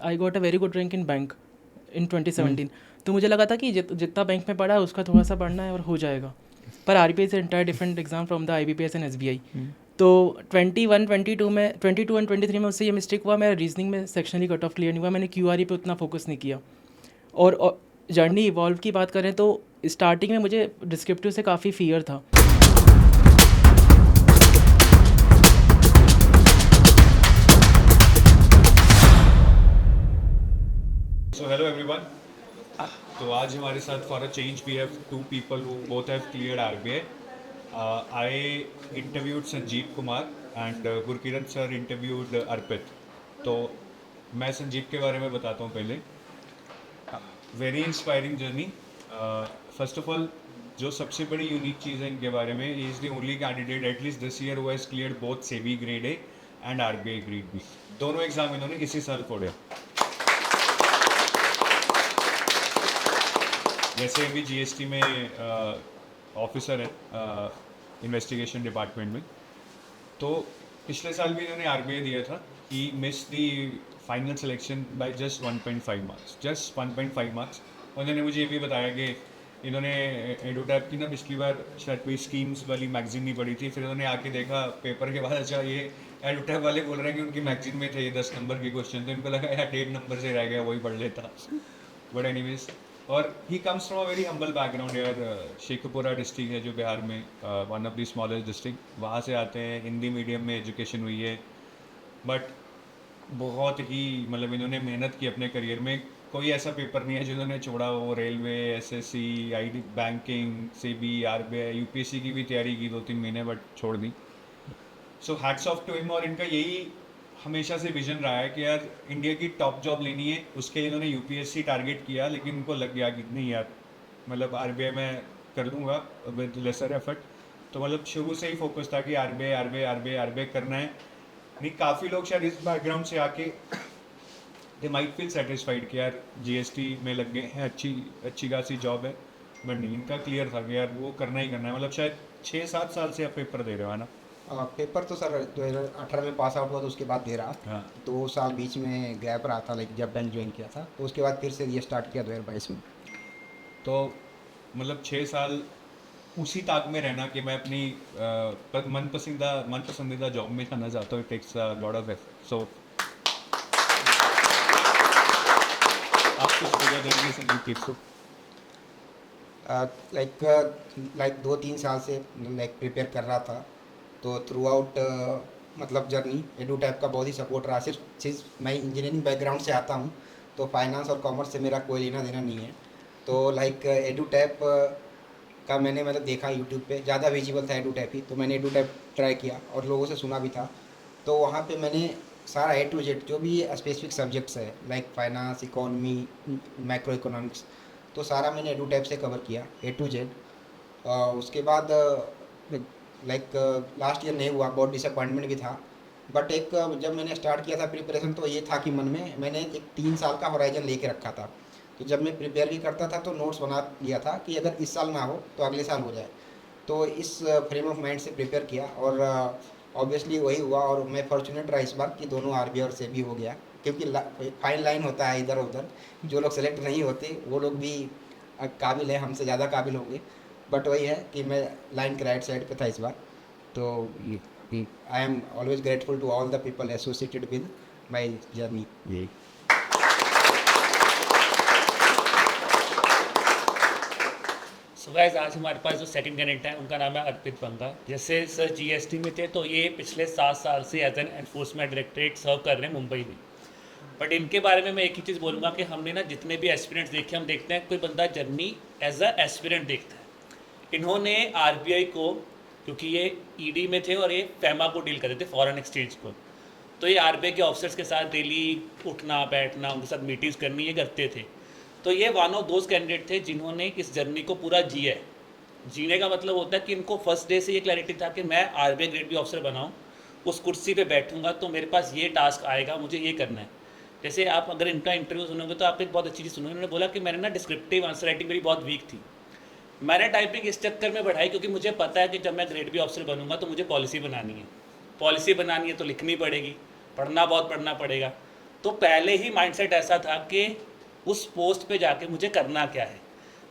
I got a very good rank in bank in 2017। तो मुझे लगा था कि जितना बैंक में पढ़ा है उसका थोड़ा सा पढ़ना है और हो जाएगा। पर आर बी आई से entire different exam from the I B P S and S B I. तो 22 में 22 एंड 23 में उससे ये मिस्टेक हुआ, मेरा रीजनिंग में सेक्शनली कट ऑफ क्लियर नहीं हुआ, मैंने क्यू आर ई पे उतना फोकस नहीं किया। और जर्नी इवॉल्व की बात करें तो स्टार्टिंग में मुझे डिस्क्रिप्टिव से काफ़ी फियर था। So hello everyone. तो आज हमारे साथ for a change we have two people who both have cleared RBI. I interviewed Sanjeev Kumar and Gurkiran sir interviewed Arpit. तो मैं संजीव के बारे में बताता हूँ पहले. Very inspiring journey. First of all जो सबसे बड़ी यूनिक चीज़ है इनके बारे में, he is the only candidate at least this year who has cleared both SEBI grade A and RBI grade B. दोनों एग्जाम इन्होंने इसी साल फोड़े. जैसे अभी जीएसटी में ऑफिसर है इन्वेस्टिगेशन डिपार्टमेंट में, तो पिछले साल भी इन्होंने आरबीआई दिया था. He missed the final selection by just 1.5 marks, just 1.5 marks. उन्होंने मुझे ये भी बताया कि इन्होंने एडोटैप की ना पिछली बार शायद कोई स्कीम्स वाली मैगजीन नहीं पढ़ी थी, फिर उन्होंने आके देखा पेपर के बाद, अच्छा ये एडोटैप वाले बोल रहे हैं कि उनकी मैगजीन में थे ये 10 नंबर के क्वेश्चन, तो इनको लगा यार 1.5 नंबर से रह गया, वही पढ़ लेता. बट एनीवेज, और he comes from a very humble background. यार शेखपुरा डिस्ट्रिक्ट है जो बिहार में, one of the smallest district, वहाँ से आते हैं. हिंदी मीडियम में एजुकेशन हुई है, बट बहुत ही मतलब इन्होंने मेहनत की अपने करियर में. कोई ऐसा पेपर नहीं है जो इन्होंने छोड़ा हो. Railway, SSC, ID, banking, SEBI, RBI, UPSC की भी तैयारी की 2-3 महीने, बट छोड़ दी. So hats off to him. और इनका यही हमेशा से विजन रहा है कि यार इंडिया की टॉप जॉब लेनी है. उसके लिए इन्होंने यूपीएससी टारगेट किया, लेकिन उनको लग गया कि नहीं यार, मतलब आरबीआई में कर लूँगा विद लेसर एफर्ट. तो मतलब शुरू से ही फोकस था कि आरबीआई आरबीआई आरबीआई आरबीआई करना है. नहीं, काफ़ी लोग शायद इस बैकग्राउंड से आके दे माइट फील सेटिस्फाइड कि यार जीएसटी में लग गए हैं, अच्छी खासी जॉब है. बट नहीं, इनका क्लियर था कि यार वो करना ही करना है. मतलब शायद 6-7 साल से आप पेपर दे रहे हो, है ना? पेपर तो सर 2018 में पास आउट हुआ, तो उसके बाद दे रहा. हाँ. 2 साल बीच में गैप रहा था, लाइक जब बैंक ज्वाइन किया था, तो उसके बाद फिर से ये स्टार्ट किया 2022 में. तो मतलब 6 साल उसी ताक में रहना कि मैं अपनी मनपसंदीदा जॉब में जाना चाहता हूँ. Takes lot of effort. So आप कुछ वजह देंगे संदीप टिप्स? लाइक 2-3 साल से लाइक प्रिपेयर कर रहा था. तो थ्रू आउट मतलब जर्नी एडू टाइप का बहुत ही सपोर्ट रहा. सिर्फ मैं इंजीनियरिंग बैकग्राउंड से आता हूँ, तो फाइनेंस और कॉमर्स से मेरा कोई लेना देना नहीं है. तो लाइक एडू टैप का मैंने मतलब देखा यूट्यूब पे, ज़्यादा विजिबल था एडू टैप ही, तो मैंने एडू टैप ट्राई किया और लोगों से सुना भी था. तो वहाँ पे मैंने सारा ए टू जेड जो भी स्पेसिफिक सब्जेक्ट्स है, like finance, economy, macro economics, तो सारा मैंने एडू टैप से कवर किया ए टू जेड. उसके बाद लाइक लास्ट ईयर नहीं हुआ, बहुत डिसअपॉइंटमेंट भी था. बट एक जब मैंने स्टार्ट किया था प्रिपरेशन, तो ये था कि मन में मैंने एक 3 साल का होराइजन लेके रखा था. तो जब मैं प्रिपेयर भी करता था तो नोट्स बना लिया था कि अगर इस साल ना हो तो अगले साल हो जाए. तो इस फ्रेम ऑफ माइंड से प्रिपेयर किया, और ऑब्वियसली वही हुआ. और मैं फॉर्चुनेट रहा इस बार कि दोनों आरबीआई और सेबी हो गया, क्योंकि फाइन लाइन होता है इधर उधर. जो लोग सेलेक्ट नहीं होते वो लोग भी काबिल है, हमसे ज़्यादा काबिल होंगे. बट वही है कि मैं लाइन के राइट साइड पे था इस बार. तो I am always grateful to all the people associated with my journey. यही. सो गाइस, आज हमारे पास जो सेकंड कैंडिडेट है उनका नाम है अर्पित पंगा. जैसे सर जीएसटी में थे, तो ये पिछले 7 साल से एज एन एनफोर्समेंट डायरेक्टरेट सर्व कर रहे हैं मुंबई में. बट इनके बारे में मैं एक ही चीज़ बोलूँगा कि हमने ना जितने भी एस्पिरेंट्स देखे, हम देखते हैं कोई बंदा जर्नी एज अ एस्पिरेंट देखता है. इन्होंने आरबीआई को, क्योंकि ये ईडी में थे और ये फैमा को डील करते थे, फॉरेन एक्सचेंज को, तो ये आरबीआई के ऑफिसर्स के साथ डेली उठना बैठना, उनके साथ मीटिंग्स करनी, ये करते थे. तो ये वन ऑफ दोज कैंडिडेट थे जिन्होंने इस जर्नी को पूरा जिया है. जीने का मतलब होता है कि इनको फर्स्ट डे से ये क्लैरिटी था कि मैं आरबीआई ग्रेड बी ऑफिसर बनाऊँ, उस कुर्सी पे बैठूंगा तो मेरे पास ये टास्क आएगा, मुझे ये करना है. जैसे आप अगर इनका इंटरव्यू सुनोगे तो आप एक बहुत अच्छी चीज़ सुनोगे. उन्होंने बोला कि मैंने ना डिस्क्रिप्टिव आंसर राइटिंग मेरी बहुत वीक थी, मैंने टाइपिंग इस चक्कर में बढ़ाई क्योंकि मुझे पता है कि जब मैं ग्रेड बी ऑफिसर बनूंगा तो मुझे पॉलिसी बनानी है. पॉलिसी बनानी है तो लिखनी पड़ेगी, पढ़ना पड़ेगा. तो पहले ही माइंडसेट ऐसा था कि उस पोस्ट पे जाके मुझे करना क्या है.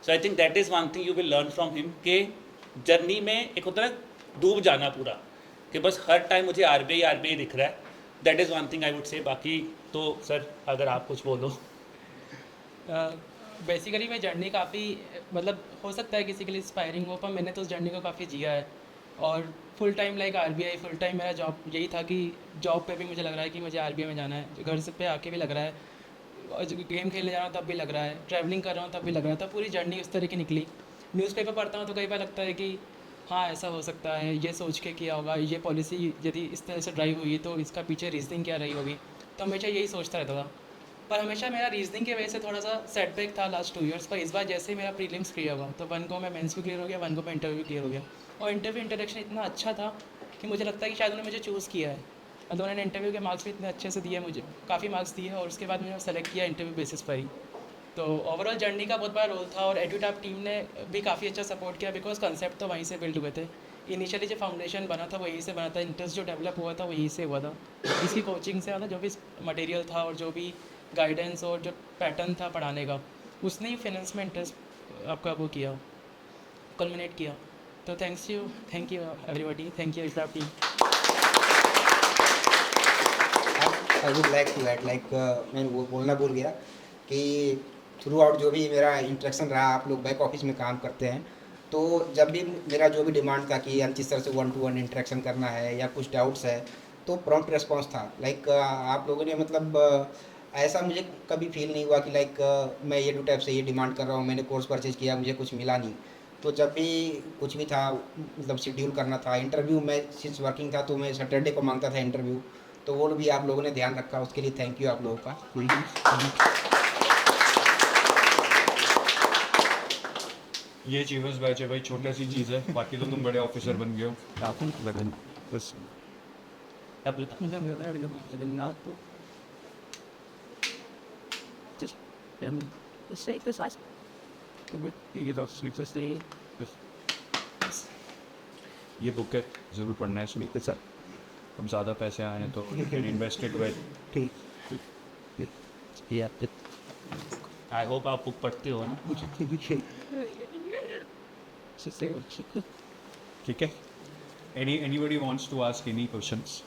So I think that is one thing you will learn from him कि जर्नी में एक होता है डूब जाना पूरा, कि बस हर टाइम मुझे आरबीआई दिख रहा है. That is one thing I would say. बाकी तो सर अगर आप कुछ बोलो. बेसिकली मैं जर्नी काफ़ी मतलब हो सकता है किसी के लिए इंस्पायरिंग हो, पर मैंने तो उस जर्नी को काफ़ी जिया है. और full time like RBI full time मेरा जॉब यही था कि जॉब पे भी मुझे लग रहा है कि मुझे आरबीआई में जाना है, घर से पे आके भी लग रहा है, और गेम खेलने जा रहा हूँ तब भी लग रहा है, ट्रैवलिंग कर रहा हूँ तब भी लग रहा है. तब पूरी जर्नी उस तरह की निकली. न्यूज़पेपर पढ़ता हूँ तो कई बार लगता है कि हाँ ऐसा हो सकता है, ये सोच के किया होगा, ये पॉलिसी यदि इस तरह से ड्राइव हुई तो इसका पीछे रीजनिंग क्या रही होगी. तो हमेशा यही सोचता रहता था. पर हमेशा मेरा रीजनिंग की वजह से थोड़ा सा सेटबैक था लास्ट 2 इयर्स. पर इस बार जैसे ही मेरा प्रीलिम्स क्लियर हुआ तो 1 को मैं मेंस भी क्लियर हो गया, 1 को मैं इंटरव्यू क्लियर हो गया. और इंटरव्यू इंटरेक्शन इतना अच्छा था कि मुझे लगता है कि शायद उन्होंने मुझे चूज़ किया है. मतलब उन्होंने इंटरव्यू के मार्क्स भी इतने अच्छे से दिए, मुझे काफ़ी मार्क्स दिए, और उसके बाद मुझे सेलेक्ट किया इंटरव्यू बेसिस पर ही. तो ओवरऑल जर्नी का बहुत बड़ा रोल था, और एडुटैप टीम ने भी काफ़ी अच्छा सपोर्ट किया, बिकॉज कंसेप्ट तो वहीं से बिल्ड हुए थे. इनिशियली जो फाउंडेशन बना था वहीं से बना था, इंटरेस्ट जो डेवलप हुआ था वहीं से हुआ था. इसकी कोचिंग से, मतलब जो भी मटेरियल था और जो भी गाइडेंस और जो पैटर्न था पढ़ाने का, उसने ही फाइनेंस में इंटरेस्ट आपका वो किया, कल्मिनेट किया. तो thank you everybody, thank you EduTap team. I would like to add like मैं वो बोलना भूल गया कि थ्रू आउट जो भी मेरा इंटरेक्शन रहा, आप लोग बैक ऑफिस में काम करते हैं, तो जब भी मेरा जो भी डिमांड था कि अंकित सर से 1-to-1 इंटरेक्शन करना है या कुछ डाउट्स है, तो प्रॉम्प्ट रिस्पॉन्स था. लाइक आप लोगों ने मतलब ऐसा मुझे कभी फील नहीं हुआ कि लाइक मैं ये टाइप से ये डिमांड कर रहा हूँ, मैंने कोर्स परचेज किया, मुझे कुछ मिला नहीं. तो जब भी कुछ भी था, मतलब शेड्यूल करना था इंटरव्यू, मैं सिंस वर्किंग था तो मैं सैटरडे को मांगता था इंटरव्यू. तो वो भी आप लोगों ने ध्यान रखा, उसके लिए थैंक यू आप लोगों का. ये अचीवर्स बैच है भाई, छोटा सी चीज़ है, बाकी तो तुम बड़े ऑफिसर बन गए हो. बस ये बुक है, ज़रूर पढ़ना है इसमें. सर अब ज़्यादा पैसे आए हैं तो इन्वेस्टेड वेल. आई होप आप बुक पढ़ते हो ना. ठीक है. Anybody wants to ask any questions?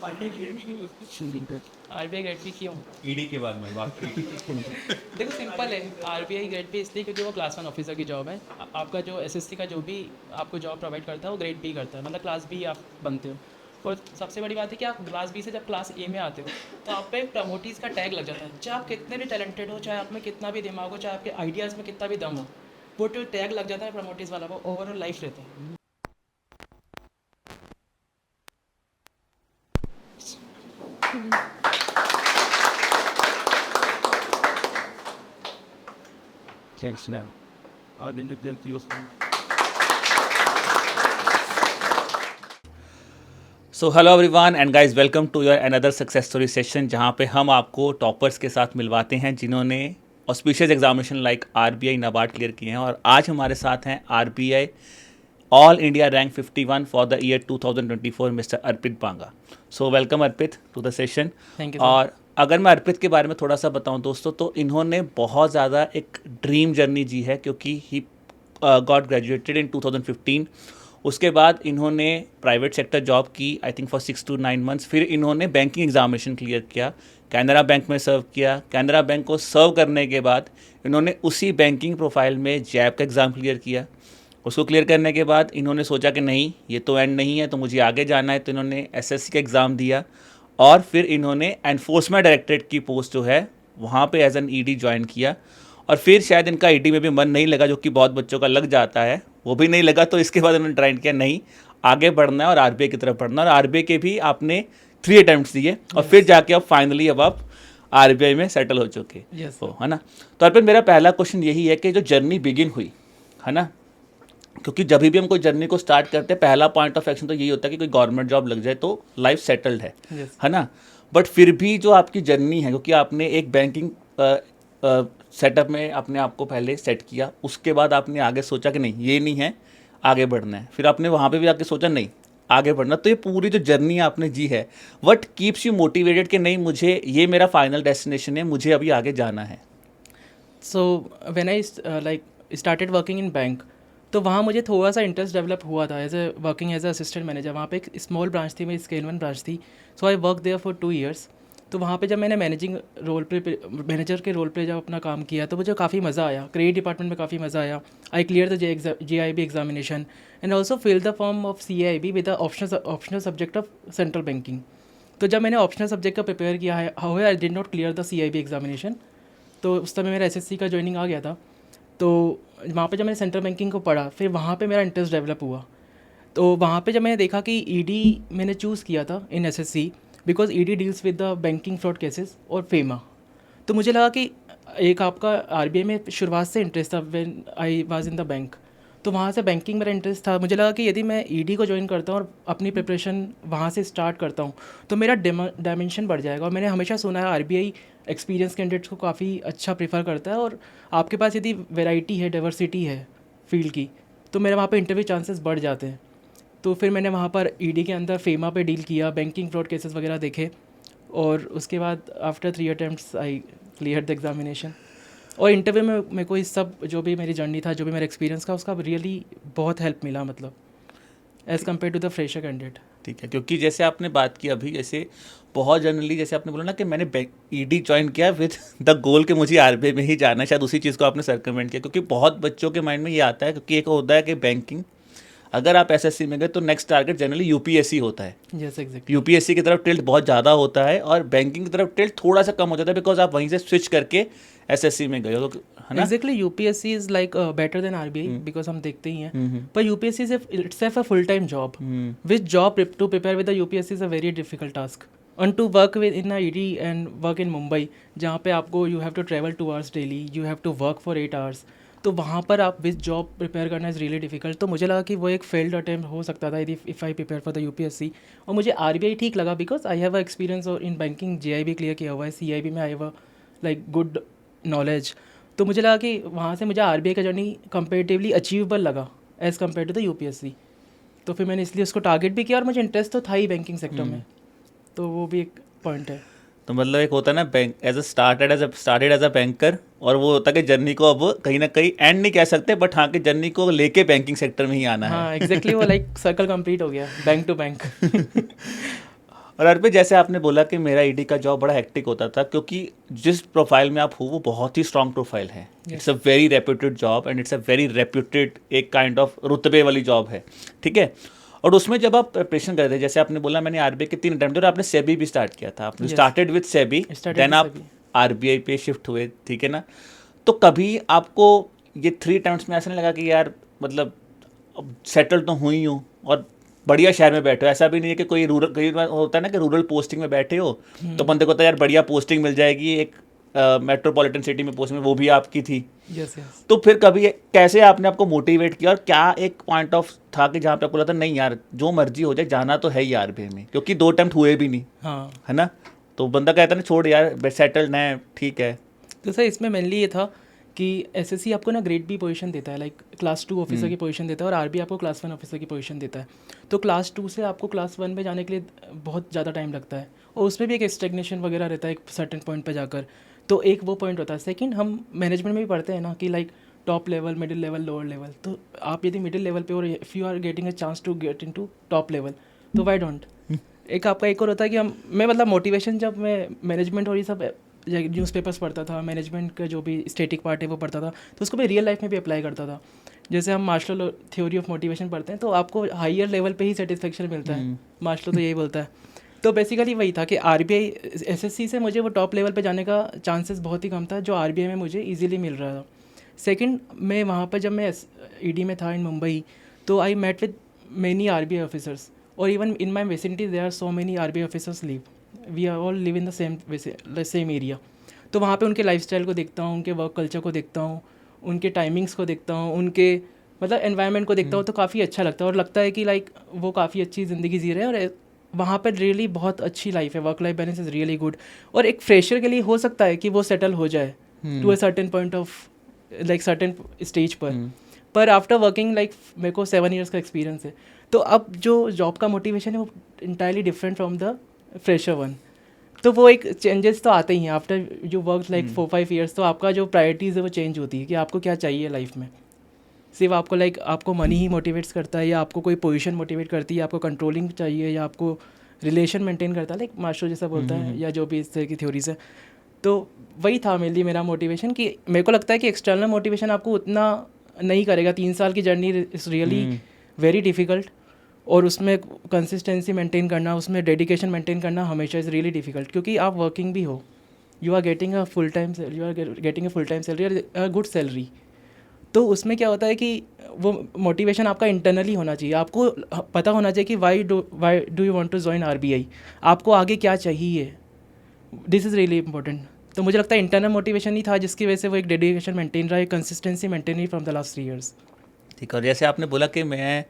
RBI grade P क्यों? ईडी के बाद में बात की. देखो सिंपल है, आरबीआई ग्रेड पी इसलिए क्योंकि वो क्लास 1 ऑफिसर की जॉब है. आपका जो एसएससी का जो भी आपको जॉब प्रोवाइड करता है वो ग्रेड बी करता है, मतलब क्लास बी आप बनते हो. और सबसे बड़ी बात है कि आप क्लास बी से जब क्लास ए में आते हो तो आप पे प्रमोटीज का टैग लग जाता है. चाहे आप कितने भी टैलेंटेड हो, चाहे आप में कितना भी दिमाग हो, चाहे आपके आइडियाज़ में कितना भी दम हो, वो जो टैग लग जाता है प्रमोटीज वाला, वो ओवरऑल लाइफ रहता है. Thanks now. I've been looked into your so hello everyone and guys, welcome to your another success story session, जहाँ पे हम आपको टॉपर्स के साथ मिलवाते हैं जिन्होंने auspicious examination like RBI NABARD clear किए हैं. और आज हमारे साथ हैं RBI all India rank 51 for the year 2024 mister Arpit Banga. So welcome Arpit to the session. Thank you, sir. और अगर मैं अर्पित के बारे में थोड़ा सा बताऊं दोस्तों, तो इन्होंने बहुत ज़्यादा एक ड्रीम जर्नी जी है, क्योंकि ही गॉट ग्रेजुएटेड इन 2015. उसके बाद इन्होंने प्राइवेट सेक्टर जॉब की I think for 6 to 9 months. फिर इन्होंने बैंकिंग एग्जामिनेशन क्लियर किया, कैनरा बैंक में सर्व किया. कैनरा बैंक को सर्व करने के बाद इन्होंने उसी बैंकिंग प्रोफाइल में जैब का एग्ज़ाम क्लियर किया. उसको क्लियर करने के बाद इन्होंने सोचा कि नहीं, ये तो एंड नहीं है, तो मुझे आगे जाना है. तो इन्होंने एसएससी का एग्ज़ाम दिया और फिर इन्होंने एनफोर्समेंट डायरेक्टरेट की पोस्ट जो है वहाँ पे एज एन ईडी ज्वाइन किया. और फिर शायद इनका ईडी में भी मन नहीं लगा, जो कि बहुत बच्चों का लग जाता है, वो भी नहीं लगा. तो इसके बाद उन्होंने ट्राई किया, नहीं आगे बढ़ना है और आरबीआई की तरफ बढ़ना है. और आरबीआई के भी आपने 3 अटेम्प्ट्स दिए और फिर जाके अब फाइनली अब आप आरबीआई में सेटल हो चुके हो, है ना. तो अर्पित, मेरा पहला क्वेश्चन यही है कि जो जर्नी बिगिन हुई है ना, क्योंकि जब भी हम कोई जर्नी को स्टार्ट करते हैं पहला पॉइंट ऑफ एक्शन तो यही होता है कि कोई गवर्नमेंट जॉब लग जाए तो लाइफ सेटल्ड है ना. बट फिर भी जो आपकी जर्नी है, क्योंकि आपने एक बैंकिंग सेटअप में अपने आप को पहले सेट किया, उसके बाद आपने आगे सोचा कि नहीं ये नहीं है, आगे बढ़ना है. फिर आपने वहाँ पे भी आके सोचा नहीं आगे बढ़ना। तो ये पूरी जो जर्नी आपने जी है, व्हाट कीप्स यू मोटिवेटेड कि नहीं मुझे ये मेरा फाइनल डेस्टिनेशन है, मुझे अभी आगे जाना है? So when I like started working in bank, तो वहाँ मुझे थोड़ा सा इंटरेस्ट डेवलप हुआ था as a working as a assistant manager. वहाँ पे एक स्मॉल ब्रांच थी, मेरी स्केल 1 ब्रांच थी। So I work there for 2 years। तो वहाँ पे जब मैंने मैनेजर के रोल पे जब अपना काम किया तो मुझे काफ़ी मज़ा आया। क्रेडिट डिपार्टमेंट में काफ़ी मज़ा आया। I clear the JIB examination and also fill the form of CIB with the optional subject of central banking. तो जब मैंने ऑप्शनल सब्जेक्ट का प्रिपेयर किया है, how I did not clear the CIB examination, तो उस समय मेरा SSC का ज्वाइनिंग आ गया था। तो वहाँ पे जब मैंने सेंट्रल बैंकिंग को पढ़ा, फिर वहाँ पे मेरा इंटरेस्ट डेवलप हुआ। तो वहाँ पे जब मैंने देखा कि ED मैंने चूज़ किया था इन SSC because ED deals with the banking fraud cases और फेमा। तो मुझे लगा कि एक आपका RBI में शुरुआत से इंटरेस्ट था when I was in the bank, तो वहाँ से बैंकिंग मेरा इंटरेस्ट था। मुझे लगा कि यदि मैं ED को ज्वाइन करता हूँ और अपनी प्रिपरेशन वहाँ से स्टार्ट करता हूँ तो मेरा डायमेंशन बढ़ जाएगा। और मैंने हमेशा सुना है RBI एक्सपीरियंस कैंडिडेट्स को काफ़ी अच्छा प्रेफर करता है, और आपके पास यदि वैरायटी है, डाइवर्सिटी है फील्ड की, तो मेरे वहाँ पे इंटरव्यू चांसेस बढ़ जाते हैं। तो फिर मैंने वहाँ पर ED के अंदर फेमा पे डील किया, बैंकिंग फ्रॉड केसेस वगैरह देखे, और उसके बाद after 3 attempts I clear the examination. और इंटरव्यू में मेरे को इस सब जो भी मेरी जर्नी था, जो भी मेरा एक्सपीरियंस था, उसका रियली बहुत हेल्प मिला, मतलब as compare to the fresher candidate. ठीक है, क्योंकि जैसे आपने बात की अभी, जैसे बहुत जनरली जैसे आपने बोला ना कि मैंने ED ज्वाइन किया विद द गोल कि मुझे RBI में ही जाना है, शायद उसी चीज़ को आपने सर्कमवेंट किया। क्योंकि बहुत बच्चों के माइंड में ये आता है, क्योंकि एक होता है कि बैंकिंग, अगर आप SSC में गए तो नेक्स्ट टारगेट जनरली UPSC होता है। Yes exactly. UPSC की तरफ टिल्ट बहुत ज़्यादा होता है और बैंकिंग की तरफ टिल्ट थोड़ा सा कम हो जाता है, बिकॉज आप वहीं से स्विच करके SSC में गए हो, है ना? Exactly UPSC is like better than RBI because हम देखते ही हैं। पर UPSC is itself a full time job, which job to prepare with the UPSC is a very difficult task and to work with in a ED and work in Mumbai, जहाँ पे आपको you have to travel 2 hours daily, you have to work for 8 hours, तो वहाँ पर आप with job prepare करना is really difficult. तो मुझे लगा कि वो एक फेल्ड अटैम्प्ट हो सकता था यदि if I prepare for the UPSC। और मुझे RBI ठीक लगा because I have a experience और इन बैंकिंग JIB क्लियर किया हुआ है, CIB में I have a like good knowledge. तो मुझे लगा कि वहाँ से मुझे RBI का जर्नी कंपेरेटिवली अचीवेबल लगा as compare to the UPSC। तो फिर मैंने इसलिए उसको टारगेट भी किया, और मुझे इंटरेस्ट तो था ही बैंकिंग सेक्टर में, तो वो भी एक पॉइंट है। तो मतलब एक होता है ना, bank started as a banker, और वो होता है कि जर्नी को अब कहीं ना कहीं एंड नहीं कह सकते, बट हाँ कि जर्नी को लेके बैंकिंग सेक्टर में ही आना है। हाँ एग्जैक्टली, वो लाइक सर्कल कंप्लीट हो गया, बैंक टू बैंक। और अर्पित, जैसे आपने बोला कि मेरा ED का जॉब बड़ा हेक्टिक होता था, क्योंकि जिस प्रोफाइल में आप हो वो बहुत ही स्ट्रॉन्ग प्रोफाइल है। It's a very reputed job and it's a very reputed एक काइंड ऑफ रुतबे वाली जॉब है, ठीक है। और उसमें जब आप प्रिपरेशन कर रहे थे, जैसे आपने बोला मैंने RBI के 3 अटेम्प्ट, और आपने SEBI भी स्टार्ट किया था, आपने स्टार्टेड विद SEBI, देन आप RBI पे शिफ्ट हुए, ठीक है ना। तो कभी आपको ये 3 अटेम्प्ट्स में ऐसा नहीं लगा कि यार मतलब सेटल तो हुई हूँ और बढ़िया शहर में बैठे हो? ऐसा भी नहीं है कि कोई रूरल, कई बार होता है ना कि रूरल पोस्टिंग में बैठे हो तो बंदे को होता है यार बढ़िया पोस्टिंग मिल जाएगी, एक मेट्रोपॉलिटन सिटी में पोस्ट में, वो भी आपकी थी। Yes yes. तो फिर कभी कैसे आपने आपको मोटिवेट किया, और क्या एक पॉइंट ऑफ था कि जहाँ पे आपको लगता नहीं यार जो मर्जी हो जाए जाना तो है ही RBI में, क्योंकि 2 अटेम्प्ट हुए भी नहीं, हाँ, है ना? तो बंदा कहता है ना छोड़ यार सेटल्ड है, ठीक है। तो सर इसमें मेनली ये था कि SSC आपको ना ग्रेड B पोजीशन देता है, लाइक क्लास 2 ऑफिसर की पोजीशन देता है, और RBI आपको क्लास 1 ऑफिसर की पोजीशन देता है। तो क्लास 2 से आपको क्लास 1 में जाने के लिए बहुत ज़्यादा टाइम लगता है, और उसमें भी एक स्टेगनेशन वगैरह रहता है एक सर्टेन पॉइंट पे जाकर, तो एक वो पॉइंट होता है। सेकंड, हम मैनेजमेंट में भी पढ़ते हैं ना कि like top level, middle level, lower level. तो आप यदि मिडिल लेवल पे, और if you are getting a chance to get into top level, तो वाई डोंट। एक आपका एक और होता है कि मैं मतलब मोटिवेशन, जब मैं मैनेजमेंट और ये सब न्यूज़पेपर्स पढ़ता था, मैनेजमेंट का जो भी स्टैटिक पार्ट है वो पढ़ता था, तो उसको मैं रियल लाइफ में भी अप्लाई करता था। जैसे हम मार्शल थ्योरी ऑफ मोटिवेशन पढ़ते हैं, तो आपको हायर लेवल पे ही सेटिस्फेक्शन मिलता है, मार्शल तो यही बोलता है। तो बेसिकली वही था कि RBI SSC से मुझे वो टॉप लेवल पे जाने का चांसेस बहुत ही कम था, जो RBI में मुझे इजीली मिल रहा था। सेकंड, मैं वहाँ पर जब मैं ED में था इन मुंबई, तो I met with many RBI officers, और even in my vicinity there are so many RBI officers live, we are all live in the same area. तो वहाँ पे उनके लाइफस्टाइल को देखता हूँ, उनके वर्क कल्चर को देखता हूँ, उनके टाइमिंग्स को देखता हूँ, उनके मतलब एनवायरनमेंट को देखता हूँ, तो काफ़ी अच्छा लगता है, और लगता है कि लाइक वो काफ़ी अच्छी ज़िंदगी जी रहे हैं, और वहाँ पर रियली बहुत अच्छी लाइफ है, work life balance is really good. और एक फ्रेशर के लिए हो सकता है कि वो सेटल हो जाए to a certain point of like certain stage पर आफ्टर वर्किंग लाइक मेरे को 7 years का एक्सपीरियंस है, तो अब जो जॉब का मोटिवेशन है वो entirely different from the fresher one. तो वो एक चेंजेस तो आते ही हैं after you work like 4-5 years. तो आपका जो प्रायोरिटीज़ है वो चेंज होती है कि आपको क्या चाहिए लाइफ में। सिर्फ आपको आपको मनी ही मोटिवेट्स करता है, या आपको कोई पोजीशन मोटिवेट करती है, आपको कंट्रोलिंग चाहिए, या आपको रिलेशन मेंटेन करता है, लाइक मास्टर जैसा बोलता है, या जो भी इस तरह की थ्योरीज है। तो वही था मेनली मेरा मोटिवेशन कि मेरे को लगता है कि एक्सटर्नल मोटिवेशन आपको उतना नहीं करेगा। 3 साल की journey is really very difficult, और उसमें कंसिस्टेंसी मेंटेन करना, उसमें डेडिकेशन मेंटेन करना हमेशा इज़ रियली डिफ़िकल्ट, क्योंकि आप वर्किंग भी हो, you are getting a full time salary, a good salary. तो उसमें क्या होता है कि वो मोटिवेशन आपका इंटरनली होना चाहिए। आपको पता होना चाहिए कि why do you want to join RBI, आपको आगे क्या चाहिए। This is really important. तो मुझे लगता है इंटरनल मोटिवेशन ही था जिसकी वजह से वो एक डेडिकेशन मेंटेन रहा, एक कंसिस्टेंसी मेंटेन रही फ्रॉम द लास्ट 3 ईयर्स। ठीक है। और जैसे आपने बोला कि मैं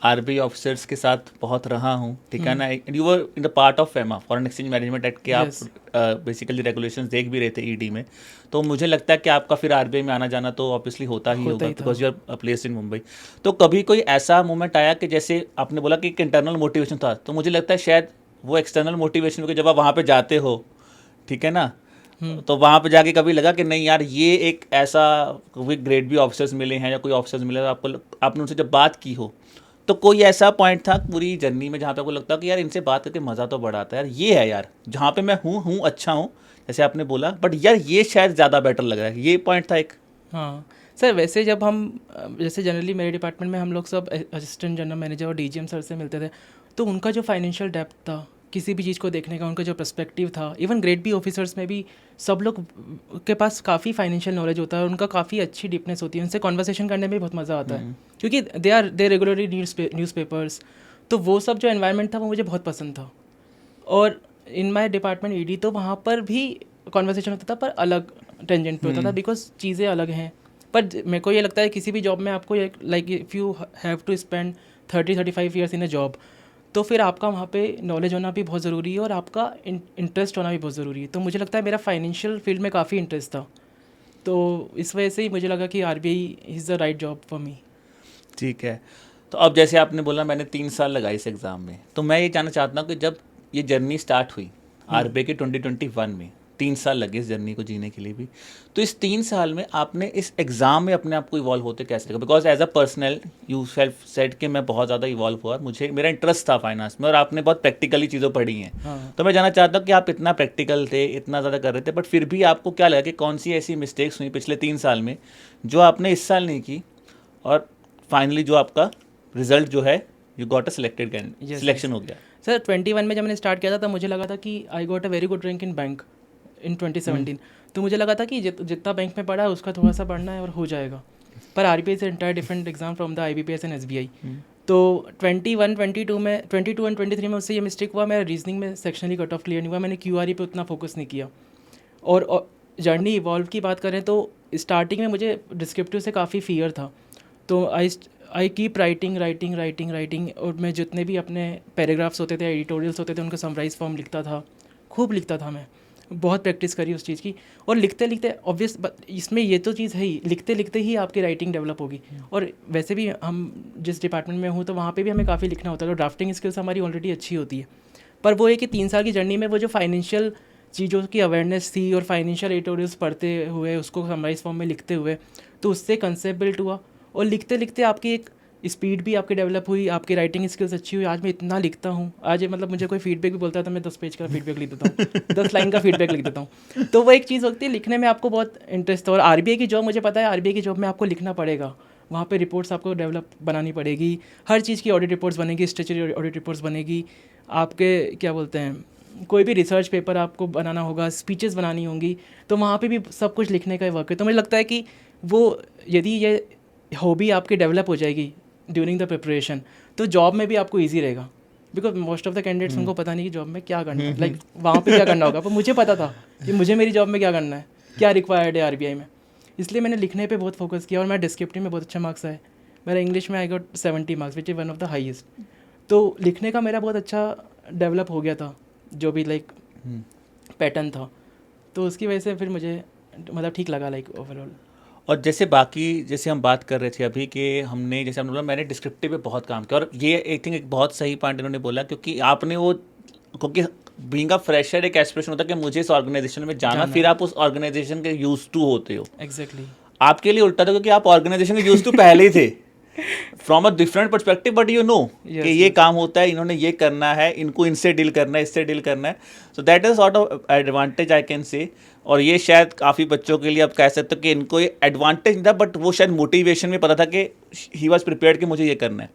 RBI ऑफिसर्स के साथ बहुत रहा हूँ, ठीक है ना, you were in the part of FEMA, foreign exchange management act के, आप बेसिकली रेगुलेशंस देख भी रहे थे ED में। तो मुझे लगता है कि आपका फिर RBI में आना जाना तो ऑब्वियसली होता ही होगा, because you are placed in Mumbai. तो कभी कोई ऐसा मोमेंट आया कि जैसे आपने बोला कि एक इंटरनल मोटिवेशन था, तो मुझे लगता है शायद वो एक्सटर्नल मोटिवेशन को जब आप वहाँ पर जाते हो, ठीक है ना, तो वहाँ पे जाके कभी लगा कि नहीं यार ये एक ऐसा कोई ग्रेड बी ऑफिसर्स मिले हैं या कोई ऑफिसर्स मिले, आपने उनसे जब बात की हो, तो कोई ऐसा पॉइंट था पूरी जर्नी में जहाँ पे आपको लगता कि यार इनसे बात करके मज़ा तो बड़ा आता है, यार ये है यार जहाँ पे मैं हूँ अच्छा हूँ, जैसे आपने बोला, बट यार ये शायद ज़्यादा बेटर लग रहा है, ये पॉइंट था एक? हाँ सर, वैसे जब हम जैसे जनरली मेरे डिपार्टमेंट में हम लोग सब असिस्टेंट जनरल मैनेजर और DGM सर से मिलते थे, तो उनका जो फाइनेंशियल डेप्थ था किसी भी चीज़ को देखने का, उनका जो पर्सपेक्टिव था, इवन ग्रेड बी ऑफिसर्स में भी सब लोग के पास काफ़ी फाइनेंशियल नॉलेज होता है और उनका काफ़ी अच्छी डीपनेस होती है, उनसे कॉन्वर्सेशन करने में बहुत मज़ा आता है, क्योंकि दे रेगुलरली न्यूज़पेपर्स। तो वो सब जो एनवायरनमेंट था वो मुझे बहुत पसंद था। और इन माई डिपार्टमेंट ED तो वहाँ पर भी कॉन्वर्सेशन होता था, पर अलग टेंजेंट पे होता था, बिकॉज चीज़ें अलग हैं। पर मेरे को ये लगता है किसी भी जॉब में आपको like if you have to spend 30-35 years in a job, तो फिर आपका वहाँ पे नॉलेज होना भी बहुत ज़रूरी है और आपका इंटरेस्ट होना भी बहुत ज़रूरी है। तो मुझे लगता है मेरा फाइनेंशियल फील्ड में काफ़ी इंटरेस्ट था, तो इस वजह से ही मुझे लगा कि RBI is the right job for me. ठीक है। तो अब जैसे आपने बोला मैंने 3 साल लगाए इस एग्ज़ाम में, तो मैं ये जानना चाहता हूँ कि जब ये जर्नी स्टार्ट हुई RBI के 2021 में, 3 साल लगे इस जर्नी को जीने के लिए भी, तो इस 3 साल में आपने इस एग्ज़ाम में अपने आप को इवॉल्व होते कैसे लगा? Because as a personal yourself said कि मैं बहुत ज़्यादा इवॉल्व हुआ, मुझे मेरा इंटरेस्ट था फाइनेंस में और आपने बहुत प्रैक्टिकली चीज़ों पढ़ी हैं। तो मैं जानना चाहता हूँ कि आप इतना प्रैक्टिकल थे, इतना ज़्यादा कर रहे थे, बट फिर भी आपको क्या लगा कि कौन सी ऐसी मिस्टेक्स हुई पिछले 3 साल में जो आपने इस साल नहीं की, और फाइनली जो आपका रिजल्ट जो है you got a selected selection हो गया? सर 21 में जब मैंने स्टार्ट किया था तब मुझे लगा था कि I got a very good rank in bank in 2017। तो मुझे लगा था कि जितना बैंक में पढ़ा है उसका थोड़ा सा पढ़ना है और हो जाएगा। पर RBI is entire different exam from the IBPS and SBI। तो 21, 22 में 22 एंड 23 में उससे ये मिस्टेक हुआ, मेरा रीजनिंग में सेक्शनली कट ऑफ क्लियर नहीं हुआ, मैंने QRE पे उतना फोकस नहीं किया। और जर्नी इवॉल्व की बात करें तो स्टार्टिंग में मुझे डिस्क्रिप्टिव से काफ़ी फियर था, तो आई कीप राइटिंग, और मैं जितने भी अपने पैराग्राफ्स होते थे, एडिटोरियल्स होते थे, उनका समराइज फॉर्म लिखता था, खूब लिखता था। मैं बहुत प्रैक्टिस करी उस चीज़ की, और लिखते लिखते ऑब्वियस इसमें ये तो चीज़ है ही, लिखते लिखते ही आपकी राइटिंग डेवलप होगी। और वैसे भी हम जिस डिपार्टमेंट में हूँ तो वहाँ पे भी हमें काफ़ी लिखना होता है, तो ड्राफ्टिंग स्किल्स हमारी ऑलरेडी अच्छी होती है। पर वो है कि 3 साल की जर्नी में वो जो फाइनेंशियल चीज़ों की अवेयरनेस थी और फाइनेंशियल एडिटोरियल्स पढ़ते हुए उसको समराइज फॉर्म में लिखते हुए, तो उससे कंसेप्ट बिल्ट हुआ, और लिखते लिखते आपकी एक स्पीड भी आपकी डेवलप हुई, आपकी राइटिंग स्किल्स अच्छी हुई। आज मैं इतना लिखता हूँ, आज मतलब मुझे कोई फीडबैक भी बोलता है तो मैं 10 पेज का फीडबैक लिख देता हूँ, 10 लाइन का फीडबैक लिख देता हूँ। तो वो एक चीज़ होती है, लिखने में आपको बहुत इंटरेस्ट है। और RBI की जॉब मुझे पता है, RBI की जॉब में आपको लिखना पड़ेगा, वहाँ पे रिपोर्ट्स आपको डेवलप बनानी पड़ेगी, हर चीज़ की ऑडिट रिपोर्ट्स बनेगी, स्ट्रेचरी ऑडिट रिपोर्ट्स बनेगी, आपके क्या बोलते हैं कोई भी रिसर्च पेपर आपको बनाना होगा, स्पीचेस बनानी होंगी, तो वहाँ पे भी सब कुछ लिखने का वर्क है। तो मुझे लगता है कि वो यदि ये हॉबी आपकी डेवलप हो जाएगी ड्यूरिंग द प्रिपरेशन, तो जॉब में भी आपको ईजी रहेगा। Because most of the candidates उनको पता नहीं कि जॉब में क्या करना है, लाइक वहाँ पे क्या करना होगा, पर मुझे पता था कि मुझे मेरी जॉब में क्या करना है, क्या रिक्वायर्ड है RBI में। इसलिए मैंने लिखने पे बहुत फोकस किया, और मेरा डिस्क्रिप्टिव में बहुत अच्छा मार्क्स आए। मेरा इंग्लिश में I got 70 marks which is one of the highest. तो लिखने का मेरा बहुत अच्छा डेवलप हो गया था, जो भी लाइक पैटर्न था, तो उसकी वजह से फिर मुझे मतलब ठीक लगा लाइक ओवरऑल। और जैसे बाकी जैसे हम बात कर रहे थे अभी कि हमने जैसे हमने बोला मैंने डिस्क्रिप्टिव पे बहुत काम किया, और ये आई थिंक एक बहुत सही पॉइंट इन्होंने बोला, क्योंकि आपने वो, क्योंकि बीइंग अ फ्रेशर एक एस्पिरेशन होता है कि मुझे इस ऑर्गेनाइजेशन में जाना, फिर आप उस ऑर्गेनाइजेशन के यूज टू होते हो। एग्जैक्टली आपके लिए उल्टा था, क्योंकि आप ऑर्गेनाइजेशन के यूज टू पहले ही थे from a different perspective, but you know कि ये काम होता है, इन्होंने ये करना है, इनको इनसे डील करना है, इससे डील करना है। So that is sort of advantage I can से। और ये शायद काफ़ी बच्चों के लिए आप कह सकते हो कि इनको ये एडवांटेज नहीं था, बट वो शायद मोटिवेशन में पता था कि ही वॉज प्रिपेयर्ड कि मुझे ये करना है।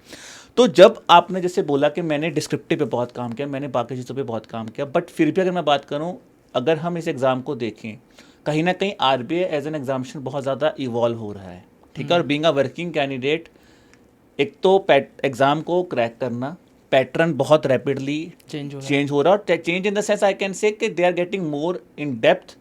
तो जब आपने जैसे बोला कि मैंने डिस्क्रिप्टिव पे बहुत काम किया, मैंने बाकी चीज़ों पे बहुत काम किया, बट फिर भी अगर मैं बात करूँ, अगर हम इस एग्ज़ाम को देखें, कहीं ना कहीं आरबीआई एज एन एग्जामिनेशन बहुत ज़्यादा इवॉल्व हो रहा है, ठीक है। और बीइंग अ वर्किंग कैंडिडेट, एक तो एग्ज़ाम को क्रैक करना, पैटर्न बहुत रैपिडली चेंज हो रहा है, और change in the sense I can say कि they are getting more in depth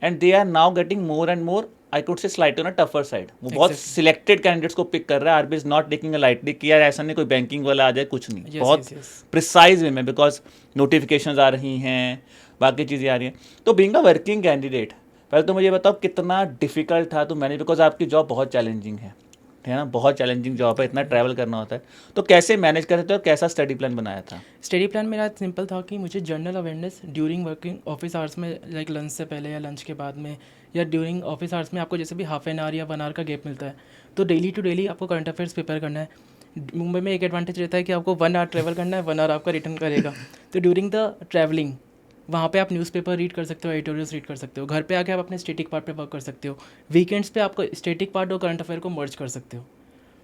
and they are now getting more and more, I could say slightly on a tougher side. वो बहुत selected candidates को pick कर रहा है। RBI is not taking a lightly कि यार ऐसा नहीं कोई बैंकिंग वाला आ जाए, कुछ नहीं, बहुत प्रिसाइज वे में, बिकॉज नोटिफिकेशंस आ रही हैं, बाकी चीज़ें आ रही हैं। तो बीइंग अ वर्किंग कैंडिडेट, पहले तो मुझे बताओ कितना डिफिकल्ट था तो मैंने, बिकॉज आपकी जॉब बहुत चैलेंजिंग है ना, बहुत चैलेंजिंग जॉब है, इतना ट्रैवल करना होता है, तो कैसे मैनेज करते थे और कैसा स्टडी प्लान बनाया था? स्टडी प्लान मेरा सिंपल था कि मुझे general awareness during working office hours में, लाइक लंच से पहले या लंच के बाद में, या ड्यूरिंग ऑफिस आवर्स में आपको जैसे भी हाफ एन आवर या 1 आवर का गैप मिलता है, तो डेली टू डेली आपको करंट अफेयर्स प्रिपेयर करना है। मुंबई में एक एडवांटेज रहता है कि आपको 1 आवर ट्रैवल करना है, 1 आवर आपका रिटर्न करेगा, तो ड्यूरिंग द ट्रैवलिंग वहाँ पे आप न्यूज़पेपर रीड कर सकते हो, एडिटोरियल्स रीड कर सकते हो, घर पे आके आप अपने स्टैटिक पार्ट पे वर्क कर सकते हो, वीकेंड्स पे आपको स्टैटिक पार्ट और करंट अफेयर को मर्ज कर सकते हो।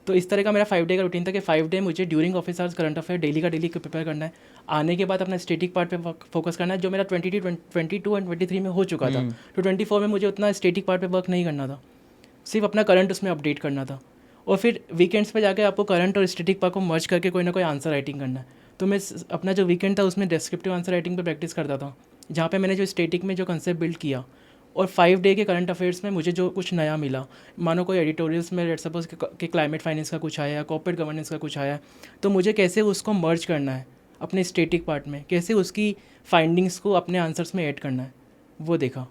तो इस तरह का मेरा 5 डे का रूटीन था कि 5 डे मुझे during office hours current affair daily का डेली प्रिपेयर करना है, आने के बाद अपना स्टैटिक पार्ट पे फोकस करना है, जो मेरा 22 एंड 23 में हो चुका था। तो 24 में मुझे उतना स्टैटिक पार्ट पे वर्क नहीं करना था, सिर्फ अपना करंट उसमें अपडेट करना था, और फिर वीकेंड्स पे जाके आपको करंट और स्टैटिक पार्ट को मर्ज करके कोई ना कोई आंसर राइटिंग करना है। तो मैं अपना जो वीकेंड था उसमें डिस्क्रिप्टिव आंसर राइटिंग पे प्रैक्टिस करता था, जहाँ पे मैंने जो स्टैटिक में जो कंसेप्ट बिल्ड किया, और 5 डे के करंट अफेयर्स में मुझे जो कुछ नया मिला, मानो कोई एडिटोरियल्स में लेट्स सपोज कि क्लाइमेट फाइनेंस का कुछ आया, कॉर्पोरेट गवर्नेंस का कुछ आया, तो मुझे कैसे उसको मर्ज करना है अपने स्टैटिक पार्ट में, कैसे उसकी फाइंडिंग्स को अपने आंसर्स में ऐड करना है, वो देखा।